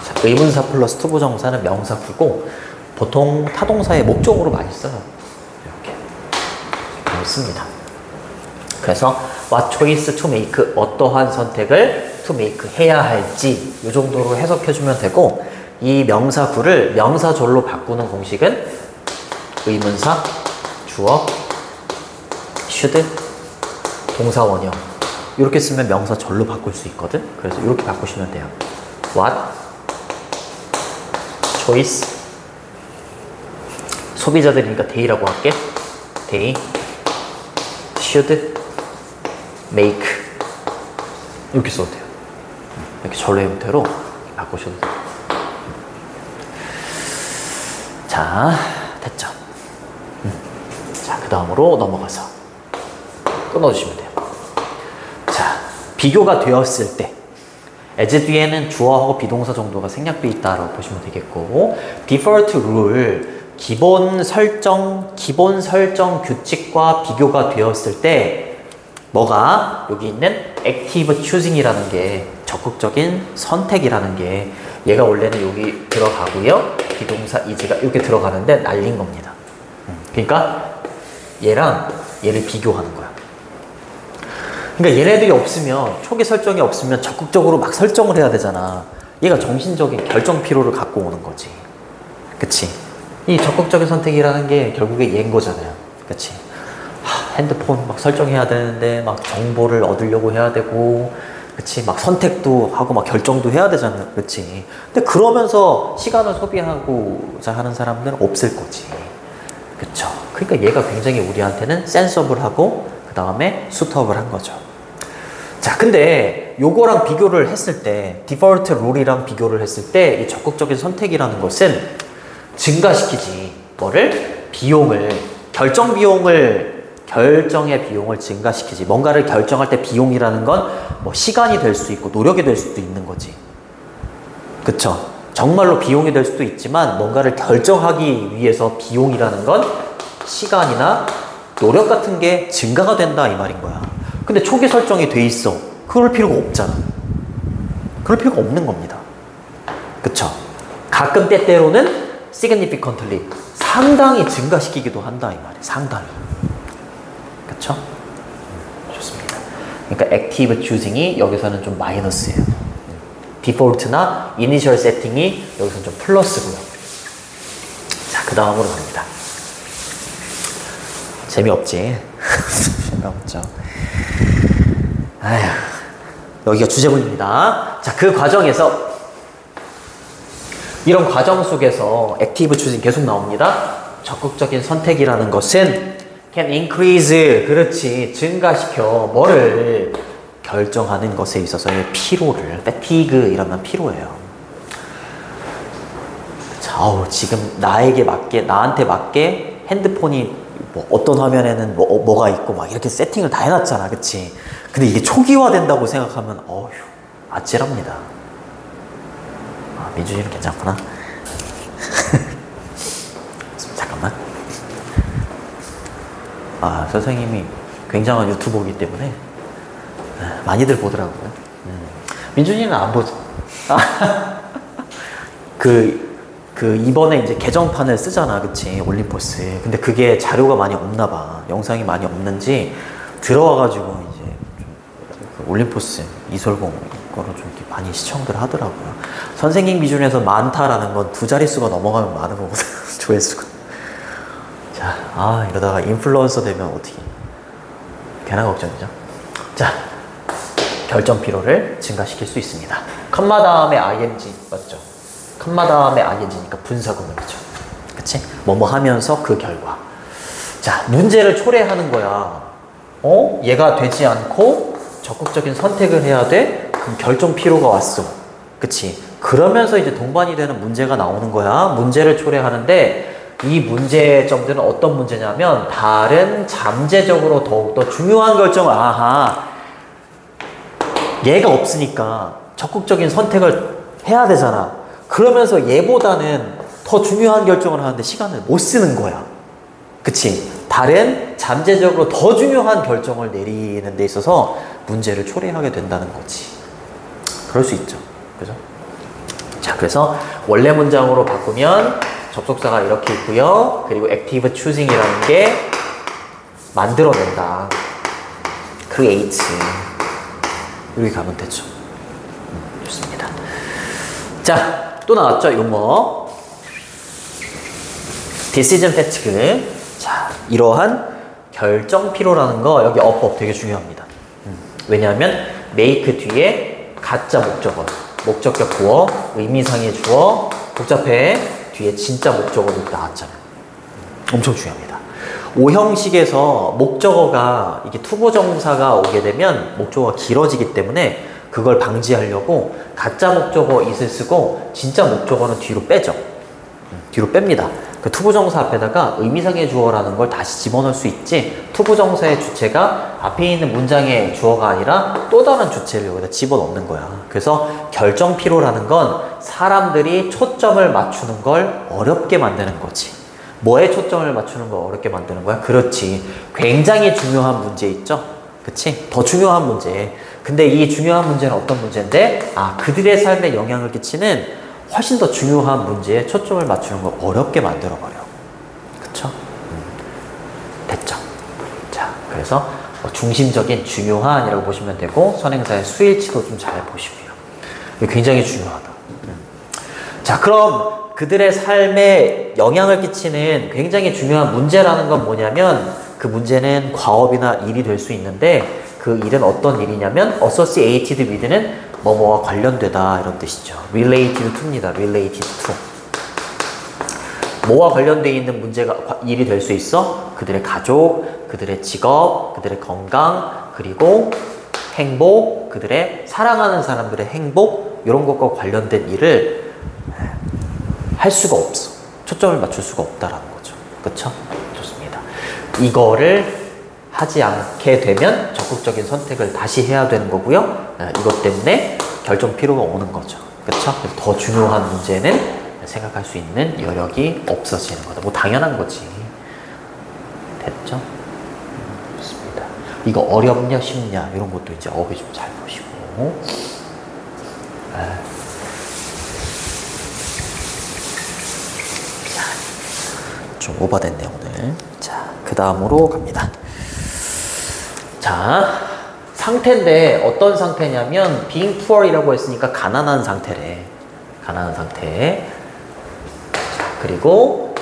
자, 의문사 플러스 투부정사는 명사구고, 보통 타동사의 목적어로 많이 써요. 이렇게 많이 씁니다. 그래서 what choice to make, 어떠한 선택을 to make 해야 할지 이 정도로 해석해주면 되고, 이 명사구를 명사절로 바꾸는 공식은 의문사, 주어, should, 동사 원형 이렇게 쓰면 명사절로 바꿀 수 있거든. 그래서 이렇게 바꾸시면 돼요. what, choice, 소비자들이니까 day라고 할게. day, should, make 이렇게 써도 돼요. 이렇게 절로 형태로 바꾸셔도 돼요. 자, 됐죠? 자, 그 다음으로 넘어가서 끊어주시면 돼요. 자, 비교가 되었을 때 as 뒤에는 주어하고 비동사 정도가 생략돼 있다라고 보시면 되겠고, default rule, 기본 설정 규칙과 비교가 되었을 때 뭐가 여기 있는 active choosing이라는 게, 적극적인 선택이라는 게, 얘가 원래는 여기 들어가고요. 비동사 is가 이렇게 들어가는데 날린 겁니다. 그러니까 얘랑 얘를 비교하는 거야. 그러니까 얘네들이 없으면, 초기 설정이 없으면 적극적으로 막 설정을 해야 되잖아. 얘가 정신적인 결정 피로를 갖고 오는 거지. 그치? 이 적극적인 선택이라는 게 결국에 얘인 거잖아요. 그치? 핸드폰 막 설정해야 되는데 막 정보를 얻으려고 해야 되고, 그치? 막 선택도 하고 막 결정도 해야 되잖아요. 그치? 근데 그러면서 시간을 소비하고자 하는 사람들은 없을 거지. 그쵸? 그러니까 얘가 굉장히 우리한테는 센서블하고 그 다음에 수터블한 거죠. 자, 근데 요거랑 비교를 했을 때, 디폴트 룰이랑 비교를 했을 때 이 적극적인 선택이라는 것은 증가시키지. 뭐를? 비용을, 결정의 비용을 증가시키지. 뭔가를 결정할 때 비용이라는 건 뭐 시간이 될 수 있고 노력이 될 수도 있는 거지. 그쵸? 정말로 비용이 될 수도 있지만, 뭔가를 결정하기 위해서 비용이라는 건 시간이나 노력 같은 게 증가가 된다 이 말인 거야. 근데 초기 설정이 돼 있어. 그럴 필요가 없잖아. 그럴 필요가 없는 겁니다. 그쵸? 가끔 때때로는 significantly, 상당히 증가시키기도 한다 이 말이에요. 상당히. 그쵸? 좋습니다. 그러니까 active choosing이 여기서는 좀 마이너스예요. 디폴트나 이니셜 세팅이 여기서는 좀 플러스고요. 자, 그 다음으로 갑니다. 재미없지? 재미없죠. 아휴, 여기가 주제문입니다. 자, 그 과정에서, 이런 과정 속에서 액티브 추진 계속 나옵니다. 적극적인 선택이라는 것은 can increase, 그렇지, 증가시켜. 뭐를? 결정하는 것에 있어서의 피로를, fatigue 이러면 피로예요. 자, 지금 나한테 맞게 핸드폰이 뭐 어떤 화면에는 뭐가 있고 막 이렇게 세팅을 다 해놨잖아. 그치? 근데 이게 초기화 된다고 생각하면 어휴, 아찔합니다. 민준이는 괜찮구나. 잠깐만. 선생님이 굉장한 유튜버이기 때문에 많이들 보더라고요. 민준이는 안 보죠. 그 그 이번에 이제 개정판을 쓰잖아, 그치? 올림포스. 근데 그게 자료가 많이 없나 봐. 영상이 많이 없는지 들어와가지고 이제 그 올림포스 이솔봉 거를 좀 이렇게 많이 시청들 하더라고요. 선생님 기준에서 많다라는 건 두 자릿수가 넘어가면 많은 거거든. 조회수가. 자, 이러다가 인플루언서 되면 어떻게? 괜한 걱정이죠. 자, 결정 피로를 증가시킬 수 있습니다. 컴마 다음에 ing 맞죠? 컴마 다음에 ing니까 분사구문이죠. 그치? 뭐뭐 하면서 그 결과. 자, 문제를 초래하는 거야. 얘가 되지 않고 적극적인 선택을 해야 돼? 그럼 결정 피로가 왔어. 그치? 그러면서 이제 동반이 되는 문제가 나오는 거야. 문제를 초래하는데 이 문제점들은 어떤 문제냐면 다른 잠재적으로 더욱더 중요한 결정을 얘가 없으니까 적극적인 선택을 해야 되잖아. 그러면서 얘보다는 더 중요한 결정을 하는데 시간을 못 쓰는 거야. 그치? 다른 잠재적으로 더 중요한 결정을 내리는 데 있어서 문제를 초래하게 된다는 거지. 그럴 수 있죠. 그죠? 자, 그래서 원래 문장으로 바꾸면 접속사가 이렇게 있고요. 그리고 active choosing이라는 게 만들어낸다. create. 여기 가면 되죠. 좋습니다. 자, 또 나왔죠, 용어. decision fatigue. 자, 이러한 결정 피로라는 거, 여기 어법 되게 중요합니다. 왜냐하면 make 뒤에 가짜 목적어, 목적격 보어, 의미상의 주어, 복잡해, 뒤에 진짜 목적어도 나왔잖아요. 엄청 중요합니다. 오형식에서 목적어가 이게 투부정사가 오게 되면 목적어가 길어지기 때문에 그걸 방지하려고 가짜 목적어 it을 쓰고 진짜 목적어는 뒤로 빼죠. 뒤로 뺍니다. 그 투부정사 앞에다가 의미상의 주어라는 걸 다시 집어넣을 수 있지, 투부정사의 주체가 앞에 있는 문장의 주어가 아니라 또 다른 주체를 여기다 집어넣는 거야. 그래서 결정 피로라는 건 사람들이 초점을 맞추는 걸 어렵게 만드는 거지. 뭐에 초점을 맞추는 걸 어렵게 만드는 거야? 그렇지. 굉장히 중요한 문제 있죠? 그치? 더 중요한 문제. 근데 이 중요한 문제는 어떤 문제인데? 그들의 삶에 영향을 끼치는 훨씬 더 중요한 문제에 초점을 맞추는 걸 어렵게 만들어버려. 그쵸? 됐죠? 자, 그래서 중심적인 중요한이라고 보시면 되고, 선행사의 수일치도 좀 잘 보시고요. 이게 굉장히 중요하다. 자, 그럼 그들의 삶에 영향을 끼치는 굉장히 중요한 문제라는 건 뭐냐면, 그 문제는 과업이나 일이 될 수 있는데, 그 일은 어떤 일이냐면 associated with는 뭐뭐와 관련되다, 이런 뜻이죠. related to입니다. related to. 뭐와 관련되어 있는 문제가 일이 될 수 있어? 그들의 가족, 그들의 직업, 그들의 건강, 그리고 행복, 그들의 사랑하는 사람들의 행복, 이런 것과 관련된 일을 할 수가 없어. 초점을 맞출 수가 없다라는 거죠. 그쵸? 좋습니다. 이거를 하지 않게 되면 적극적인 선택을 다시 해야 되는 거고요. 이것 때문에 결정 피로가 오는 거죠. 그쵸? 더 중요한 문제는 생각할 수 있는 여력이 없어지는 거다. 뭐 당연한 거지. 됐죠? 좋습니다. 이거 어렵냐 쉽냐 이런 것도 이제 어휘 좀 잘 보시고. 좀 오버됐네 오늘. 자, 그 다음으로 갑니다. 자, 상태인데 어떤 상태냐면 being poor이라고 했으니까 가난한 상태래. 가난한 상태. 자, 그리고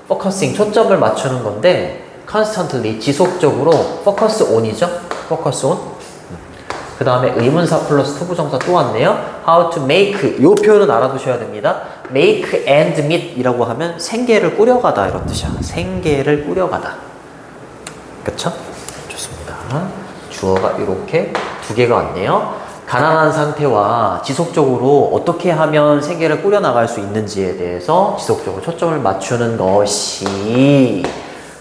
focusing, 초점을 맞추는 건데 constantly, 지속적으로 focus on이죠. focus on. 그 다음에 의문사 플러스 투부정사 또 왔네요. how to make, 요 표현은 알아두셔야 됩니다. make and meet 이라고 하면 생계를 꾸려가다, 이런 뜻이야. 생계를 꾸려가다. 그쵸? 좋습니다. 주어가 이렇게 두 개가 왔네요. 가난한 상태와 지속적으로 어떻게 하면 생계를 꾸려나갈 수 있는지에 대해서 지속적으로 초점을 맞추는 것이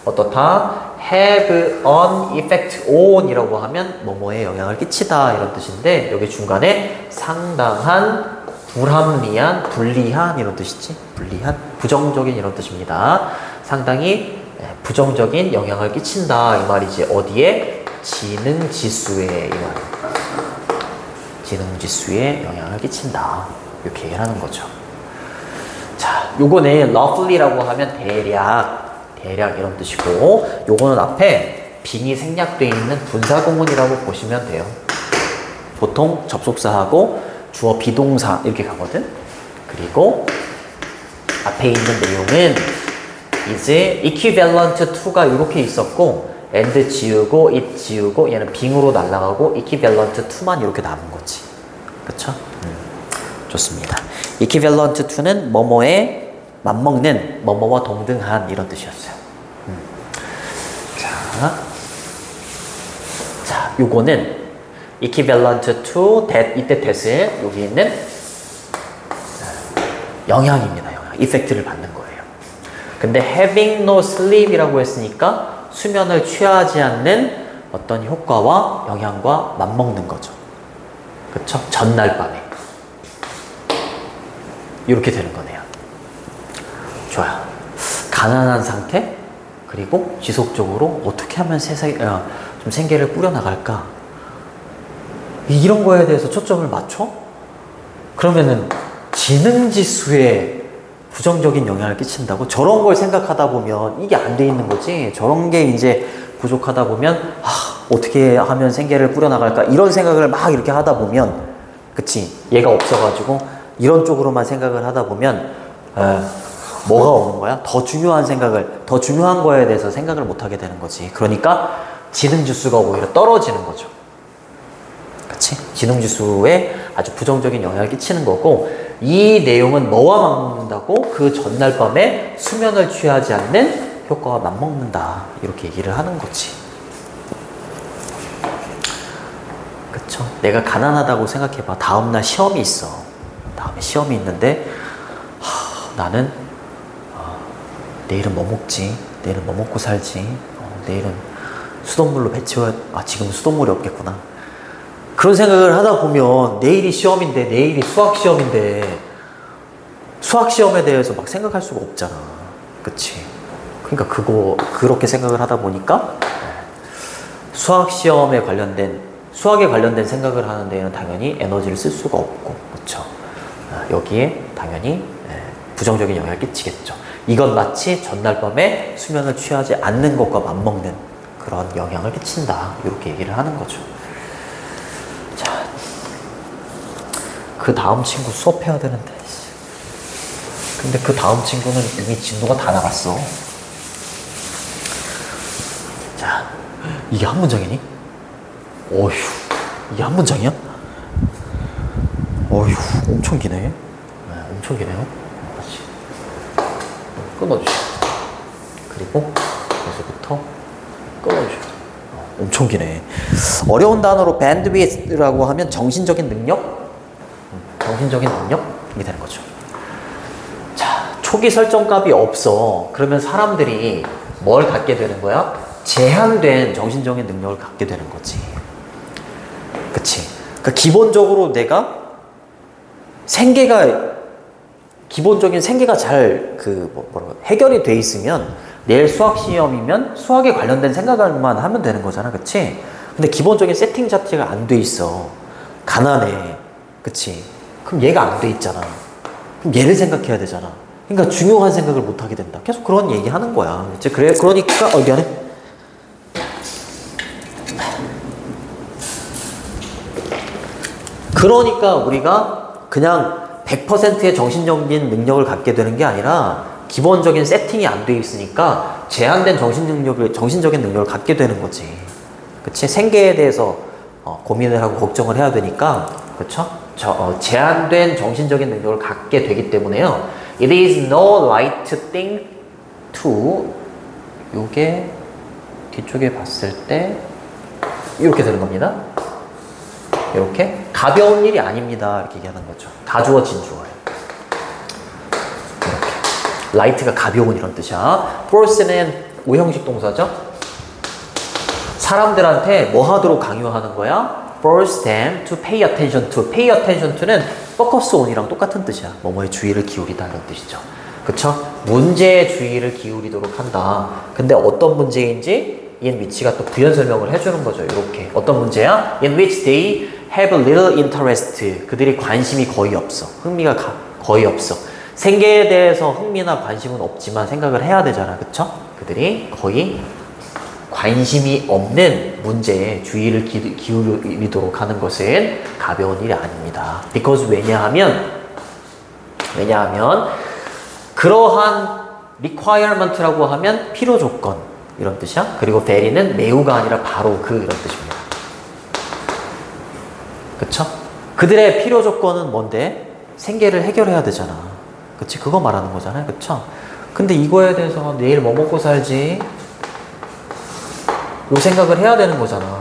어떻다? have an effect on 이라고 하면 뭐뭐에 영향을 끼치다, 이런 뜻인데 여기 중간에 상당한 불합리한, 불리한 이런 뜻이지? 불리한, 부정적인 이런 뜻입니다. 상당히 부정적인 영향을 끼친다 이 말이지. 어디에? 지능지수에, 이 말입니다. 지능지수에 영향을 끼친다, 이렇게 얘기를 하는 거죠. 자, 요거는 roughly라고 하면 대략 이런 뜻이고, 요거는 앞에 빙이 생략되어 있는 분사구문이라고 보시면 돼요. 보통 접속사하고 주어 비동사 이렇게 가거든. 그리고 앞에 있는 내용은 이제 equivalent to가 이렇게 있었고, and 지우고 it 지우고 얘는 빙으로 날아가고 equivalent to만 이렇게 남은 거지. 그쵸? 좋습니다. equivalent to는 뭐뭐에 맞먹는, 뭐뭐와 동등한 이런 뜻이었어요. 자, 요거는 equivalent to that, 이때 that은 여기 있는 영향입니다. 영향. 이펙트를 받는 거예요. 근데 having no sleep이라고 했으니까 수면을 취하지 않는 어떤 효과와 영향과 맞먹는 거죠. 그쵸? 전날 밤에. 이렇게 되는 거네요. 좋아요. 가난한 상태, 그리고 지속적으로 어떻게 하면 세상에 좀 생계를 꾸려나갈까? 이런 거에 대해서 초점을 맞춰? 그러면은 지능지수에 부정적인 영향을 끼친다고? 저런 걸 생각하다 보면 이게 안 돼 있는 거지. 저런 게 이제 부족하다 보면 어떻게 하면 생계를 꾸려나갈까? 이런 생각을 막 이렇게 하다 보면, 그치? 얘가 없어가지고 이런 쪽으로만 생각을 하다 보면 뭐가 오는 거야? 더 중요한 생각을, 더 중요한 거에 대해서 생각을 못 하게 되는 거지. 그러니까 지능지수가 오히려 떨어지는 거죠. 그치? 지능지수에 아주 부정적인 영향을 끼치는 거고, 이 내용은 뭐와 맞먹는다고? 그 전날 밤에 수면을 취하지 않는 효과와 맞먹는다. 이렇게 얘기를 하는 거지. 그쵸? 내가 가난하다고 생각해봐. 다음날 시험이 있어. 다음에 시험이 있는데 나는 내일은 뭐 먹지? 내일은 뭐 먹고 살지? 내일은 수돗물로 배 채워야, 지금 수돗물이 없겠구나. 그런 생각을 하다 보면 내일이 시험인데, 내일이 수학 시험인데 수학 시험에 대해서 막 생각할 수가 없잖아. 그치? 그러니까 그렇게 생각을 하다 보니까 수학 시험에 관련된, 수학에 관련된 생각을 하는 데에는 당연히 에너지를 쓸 수가 없고, 그쵸? 여기에 당연히 부정적인 영향을 끼치겠죠. 이건 마치 전날 밤에 수면을 취하지 않는 것과 맞먹는 그런 영향을 끼친다. 이렇게 얘기를 하는 거죠. 자, 그 다음 친구 수업해야 되는데. 근데 그 다음 친구는 이미 진도가 다 나갔어. 자, 이게 한 문장이니? 어휴, 이게 한 문장이야? 어휴, 엄청 기네. 네, 엄청 기네요. 다시 끊어주시고, 그리고 여기서부터 끊어주시고. 엄청 기네. 어려운 단어로 bandwidth라고 하면 정신적인 능력? 정신적인 능력? 이게 되는 거죠. 자, 초기 설정값이 없어. 그러면 사람들이 뭘 갖게 되는 거야? 제한된 정신적인 능력을 갖게 되는 거지. 그치? 그러니까 기본적으로 내가 기본적인 생계가 잘 해결이 돼 있으면 내일 수학 시험이면 수학에 관련된 생각만 하면 되는 거잖아. 그치? 근데 기본적인 세팅 자체가 안 돼 있어. 가난해. 그치? 그럼 얘가 안 돼 있잖아. 그럼 얘를 생각해야 되잖아. 그러니까 중요한 생각을 못 하게 된다. 계속 그런 얘기 하는 거야. 이제 그래, 그러니까, 미안해. 그러니까 우리가 그냥 100%의 정신적인 능력을 갖게 되는 게 아니라 기본적인 세팅이 안 돼 있으니까 제한된 정신적인 능력을 갖게 되는 거지. 그치? 생계에 대해서 고민을 하고 걱정을 해야 되니까, 그쵸? 제한된 정신적인 능력을 갖게 되기 때문에요. It is no light thing to, 요게 뒤쪽에 봤을 때 이렇게 되는 겁니다. 이렇게 가벼운 일이 아닙니다. 이렇게 얘기하는 거죠. 가주어 진주어예요. 이렇게 light가 가벼운 이런 뜻이야. force는 오형식 동사죠. 사람들한테 뭐 하도록 강요하는 거야? force them to pay attention to. pay attention to는 focus on이랑 똑같은 뜻이야. 뭐뭐에 주의를 기울이다 이런 뜻이죠. 그쵸? 문제에 주의를 기울이도록 한다. 근데 어떤 문제인지 in which가 또 부연 설명을 해주는 거죠. 이렇게. 어떤 문제야? in which they have little interest. 그들이 관심이 거의 없어. 흥미가 거의 없어. 생계에 대해서 흥미나 관심은 없지만 생각을 해야 되잖아. 그쵸? 그들이 거의 관심이 없는 문제에 주의를 기울이도록 하는 것은 가벼운 일이 아닙니다. because 왜냐하면 그러한 requirement라고 하면 필요 조건 이런 뜻이야. 그리고 very는 매우가 아니라 바로 그 이런 뜻입니다. 그쵸? 그들의 필요 조건은 뭔데? 생계를 해결해야 되잖아. 그치? 그거 말하는 거잖아요. 그쵸? 근데 이거에 대해서 내일 뭐 먹고 살지? 요 생각을 해야 되는 거잖아.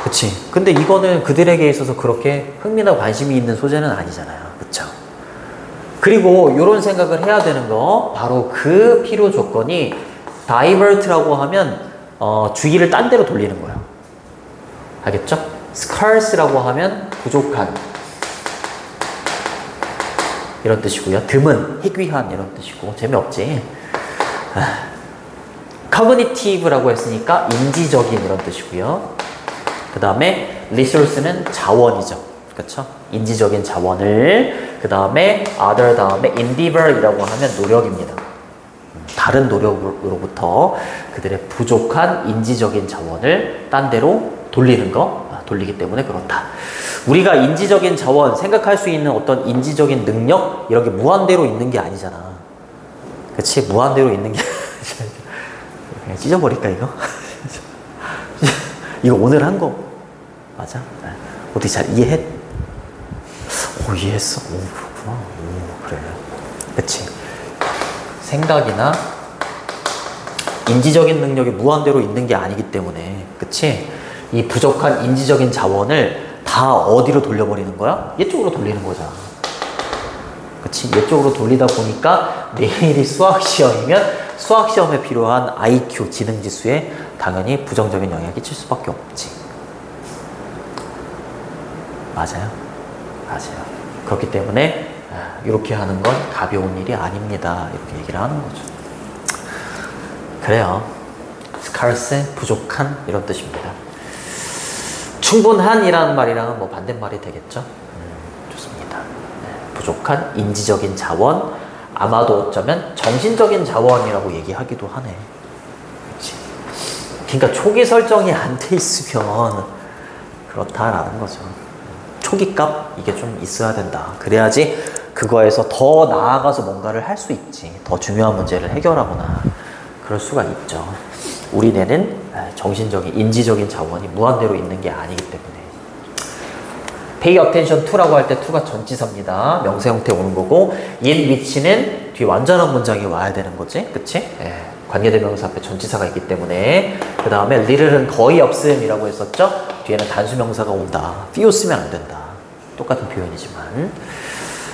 그치? 근데 이거는 그들에게 있어서 그렇게 흥미나 관심이 있는 소재는 아니잖아요. 그쵸? 그리고 요런 생각을 해야 되는 거 바로 그 필요 조건이 divert라고 하면 주의를 딴 데로 돌리는 거예요. 알겠죠? scarce라고 하면 부족한 이런 뜻이고요. 드문, 희귀한 이런 뜻이고 재미없지? cognitive라고 했으니까 인지적인 이런 뜻이고요. 그 다음에 resource는 자원이죠. 그렇죠? 인지적인 자원을 그 다음에 other 다음에 endeavor이라고 하면 노력입니다. 다른 노력으로부터 그들의 부족한 인지적인 자원을 딴 데로 돌리기 때문에 그렇다. 우리가 인지적인 자원, 생각할 수 있는 어떤 인지적인 능력 이런 게 무한대로 있는 게 아니잖아. 그치? 무한대로 있는 게 그냥 찢어버릴까 이거? 이거 오늘 한 거 맞아? 어떻게 잘 이해했어? 오 그렇구나. 오 그래. 그치? 생각이나 인지적인 능력이 무한대로 있는 게 아니기 때문에 그치? 이 부족한 인지적인 자원을 다 어디로 돌려버리는 거야? 얘쪽으로 돌리는 거잖아. 그치? 얘쪽으로 돌리다 보니까 내일이 수학시험이면 수학시험에 필요한 IQ, 지능지수에 당연히 부정적인 영향을 끼칠 수밖에 없지. 맞아요? 맞아요. 그렇기 때문에 이렇게 하는 건 가벼운 일이 아닙니다. 이렇게 얘기를 하는 거죠. 그래요. scarce, 부족한 이런 뜻입니다. 충분한이라는 말이랑은 뭐 반대말이 되겠죠? 좋습니다. 부족한 인지적인 자원, 아마도 어쩌면 정신적인 자원이라고 얘기하기도 하네. 그치? 그러니까 초기 설정이 안 돼 있으면 그렇다라는 거죠. 초기값 이게 좀 있어야 된다. 그래야지 그거에서 더 나아가서 뭔가를 할 수 있지. 더 중요한 문제를 해결하거나 그럴 수가 있죠. 우리 뇌는 정신적인, 인지적인 자원이 무한대로 있는 게 아니기 때문에. pay attention to라고 할 때 to가 전치사입니다. 명사 형태 오는 거고 in which는 뒤에 완전한 문장이 와야 되는 거지. 그치? 관계대명사 앞에 전치사가 있기 때문에. 그 다음에 little은 거의 없음이라고 했었죠. 뒤에는 단수명사가 온다. few 쓰면 안 된다. 똑같은 표현이지만.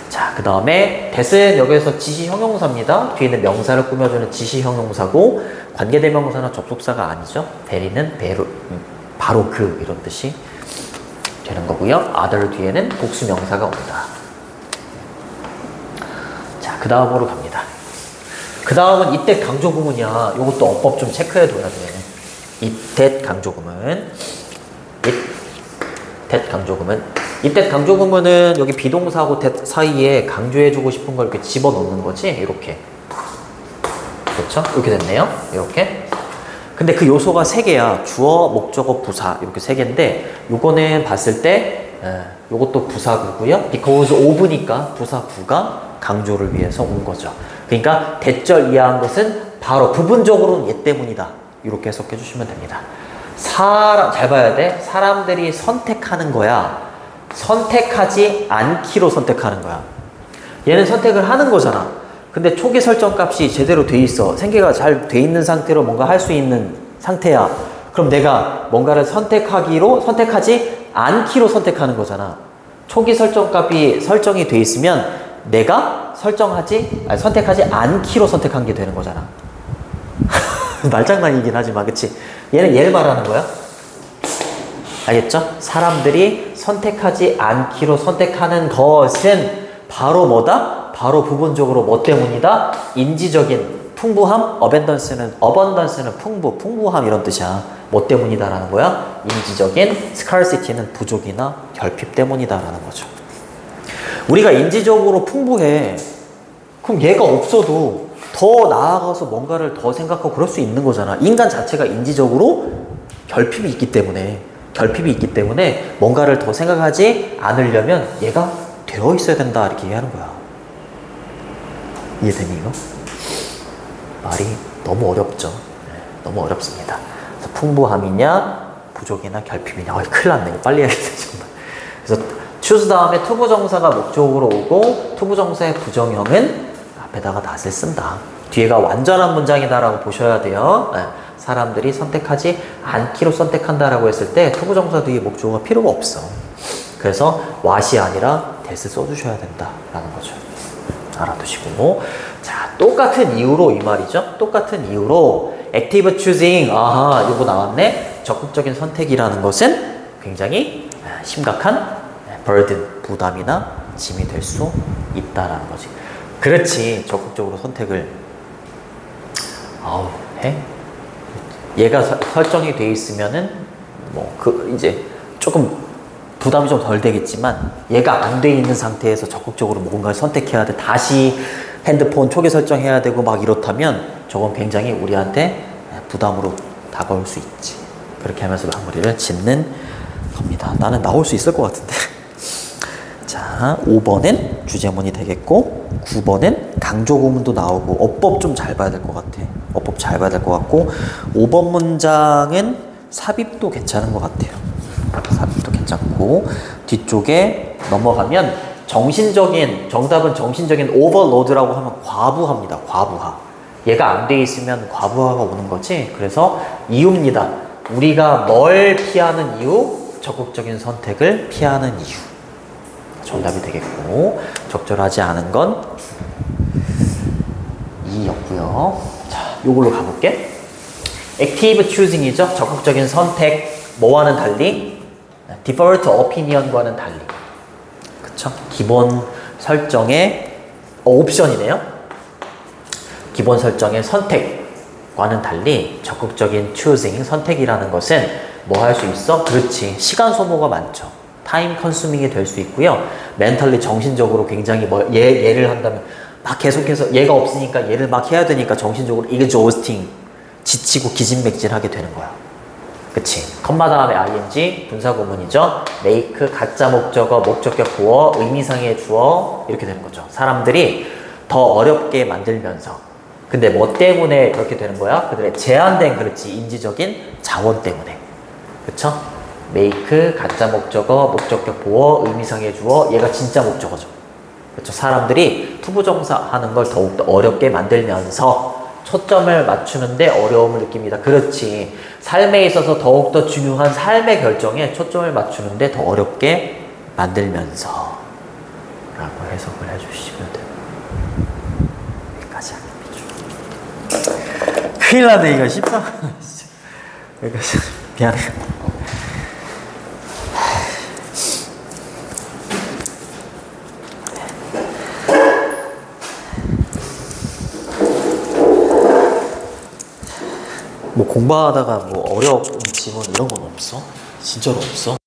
자, 그 다음에 that은 여기에서 지시형용사입니다. 뒤에는 명사를 꾸며주는 지시형용사고 관계대명사나 접속사가 아니죠. very는 바로 그 이런 뜻이 되는 거고요. other 뒤에는 복수명사가 온다. 자, 그 다음으로 갑니다. 그 다음은 이때 강조구문이야. 이것도 어법 좀 체크해둬야 돼. 이때 강조구문. 이때 강조구문은 여기 비동사하고 that 사이에 강조해주고 싶은 걸 이렇게 집어넣는 거지. 이렇게. 그렇죠? 이렇게 됐네요. 이렇게. 근데 그 요소가 3개야. 주어, 목적어, 부사 이렇게 3개인데 요거는 봤을 때 요것도 부사구고요. because of니까 부사구가 강조를 위해서 온 거죠. 그러니까 대절 이해한 것은 바로 부분적으로는 얘 때문이다. 이렇게 해석해 주시면 됩니다. 잘 봐야 돼. 사람들이 선택하는 거야. 선택하지 않기로 선택하는 거야. 얘는 선택을 하는 거잖아. 근데 초기 설정 값이 제대로 돼 있어. 생계가 잘 돼 있는 상태로 뭔가 할 수 있는 상태야. 그럼 내가 뭔가를 선택하지 않기로 선택하는 거잖아. 초기 설정 값이 설정이 돼 있으면 내가 선택하지 않기로 선택한 게 되는 거잖아. 말장난이긴 하지만, 그치? 얘를 말하는 거야. 알겠죠? 사람들이 선택하지 않기로 선택하는 것은 바로 뭐다? 바로 부분적으로 뭐 때문이다? 인지적인 풍부함, 어벤던스는 풍부함 이런 뜻이야. 뭐 때문이다라는 거야? 인지적인 scarcity는 부족이나 결핍 때문이다라는 거죠. 우리가 인지적으로 풍부해. 그럼 얘가 없어도 더 나아가서 뭔가를 더 생각하고 그럴 수 있는 거잖아. 인간 자체가 인지적으로 결핍이 있기 때문에 뭔가를 더 생각하지 않으려면 얘가 되어 있어야 된다 이렇게 얘기하는 거야. 이해되니 이거? 말이 너무 어렵죠. 너무 어렵습니다. 그래서 풍부함이냐 부족이냐 결핍이냐 큰일 났네. 빨리 해야겠다 정말. 그래서 choose 다음에 투부정사가 목적으로 오고 투부정사의 부정형은 앞에다가 닷을 쓴다. 뒤에가 완전한 문장이다라고 보셔야 돼요. 사람들이 선택하지 않기로 선택한다라고 했을 때 투부정사 뒤에 목적어가 필요가 없어. 그래서 what이 아니라 that을 써주셔야 된다라는 거죠. 알아두시고. 자, 똑같은 이유로 이 말이죠. 똑같은 이유로 active choosing. 아하, 요거 나왔네. 적극적인 선택이라는 것은 굉장히 심각한 burden, 부담이나 짐이 될 수 있다라는 거지. 그렇지. 적극적으로 선택을 해? 얘가 설정이 돼 있으면은 이제 조금 부담이 좀 덜 되겠지만 얘가 안 돼 있는 상태에서 적극적으로 뭔가를 선택해야 돼. 다시 핸드폰 초기 설정해야 되고 막 이렇다면 저건 굉장히 우리한테 부담으로 다가올 수 있지. 그렇게 하면서 마무리를 짓는 겁니다. 나는 나올 수 있을 것 같은데. 자, 5번은 주제문이 되겠고 9번은 강조구문도 나오고 어법 좀 잘 봐야 될 것 같아. 어법 잘 봐야 될 것 같고 5번 문장은 삽입도 괜찮은 것 같아요. 삽입도 괜찮고 뒤쪽에 넘어가면 정답은 정신적인 오버로드라고 하면 과부하입니다. 과부하. 얘가 안 돼 있으면 과부하가 오는 거지. 그래서 이유입니다. 우리가 뭘 피하는 이유? 적극적인 선택을 피하는 이유. 정답이 되겠고 적절하지 않은 건 2였고요. 자, 요걸로 가볼게. active choosing이죠. 적극적인 선택. 뭐와는 달리? default opinion과는 달리. 그쵸? 기본 설정의 옵션이네요. 기본 설정의 선택과는 달리 적극적인 choosing, 선택이라는 것은 뭐 할 수 있어? 그렇지. 시간 소모가 많죠. 타임 컨수밍이 될 수 있고요. 멘탈리 정신적으로 굉장히 얘를 한다면 막 계속해서 얘가 없으니까 얘를 막 해야 되니까 정신적으로 exhausting, 지치고 기진맥진하게 되는 거야. 그치? 컴마 다음에 ing, 분사구문이죠. make, 가짜 목적어, 목적격 보어, 의미상의 주어 이렇게 되는 거죠. 사람들이 더 어렵게 만들면서 근데 뭐 때문에 그렇게 되는 거야? 그들의 제한된 그렇지 인지적인 자원 때문에. 그쵸? make, 가짜 목적어, 목적격 보어, 의미상의 주어 얘가 진짜 목적어죠. 그렇죠? 사람들이 투부정사 하는 걸 더욱더 어렵게 만들면서 초점을 맞추는데 어려움을 느낍니다. 그렇지. 삶에 있어서 더욱더 중요한 삶의 결정에 초점을 맞추는데 더 어렵게 만들면서 라고 해석을 해주시면 돼요. 여기까지 하는 거죠. 큰일 나네 이거 14. 여기까지. 미안해. 뭐 공부하다가 뭐 어려운 지문 이런 건 없어? 진짜로 없어?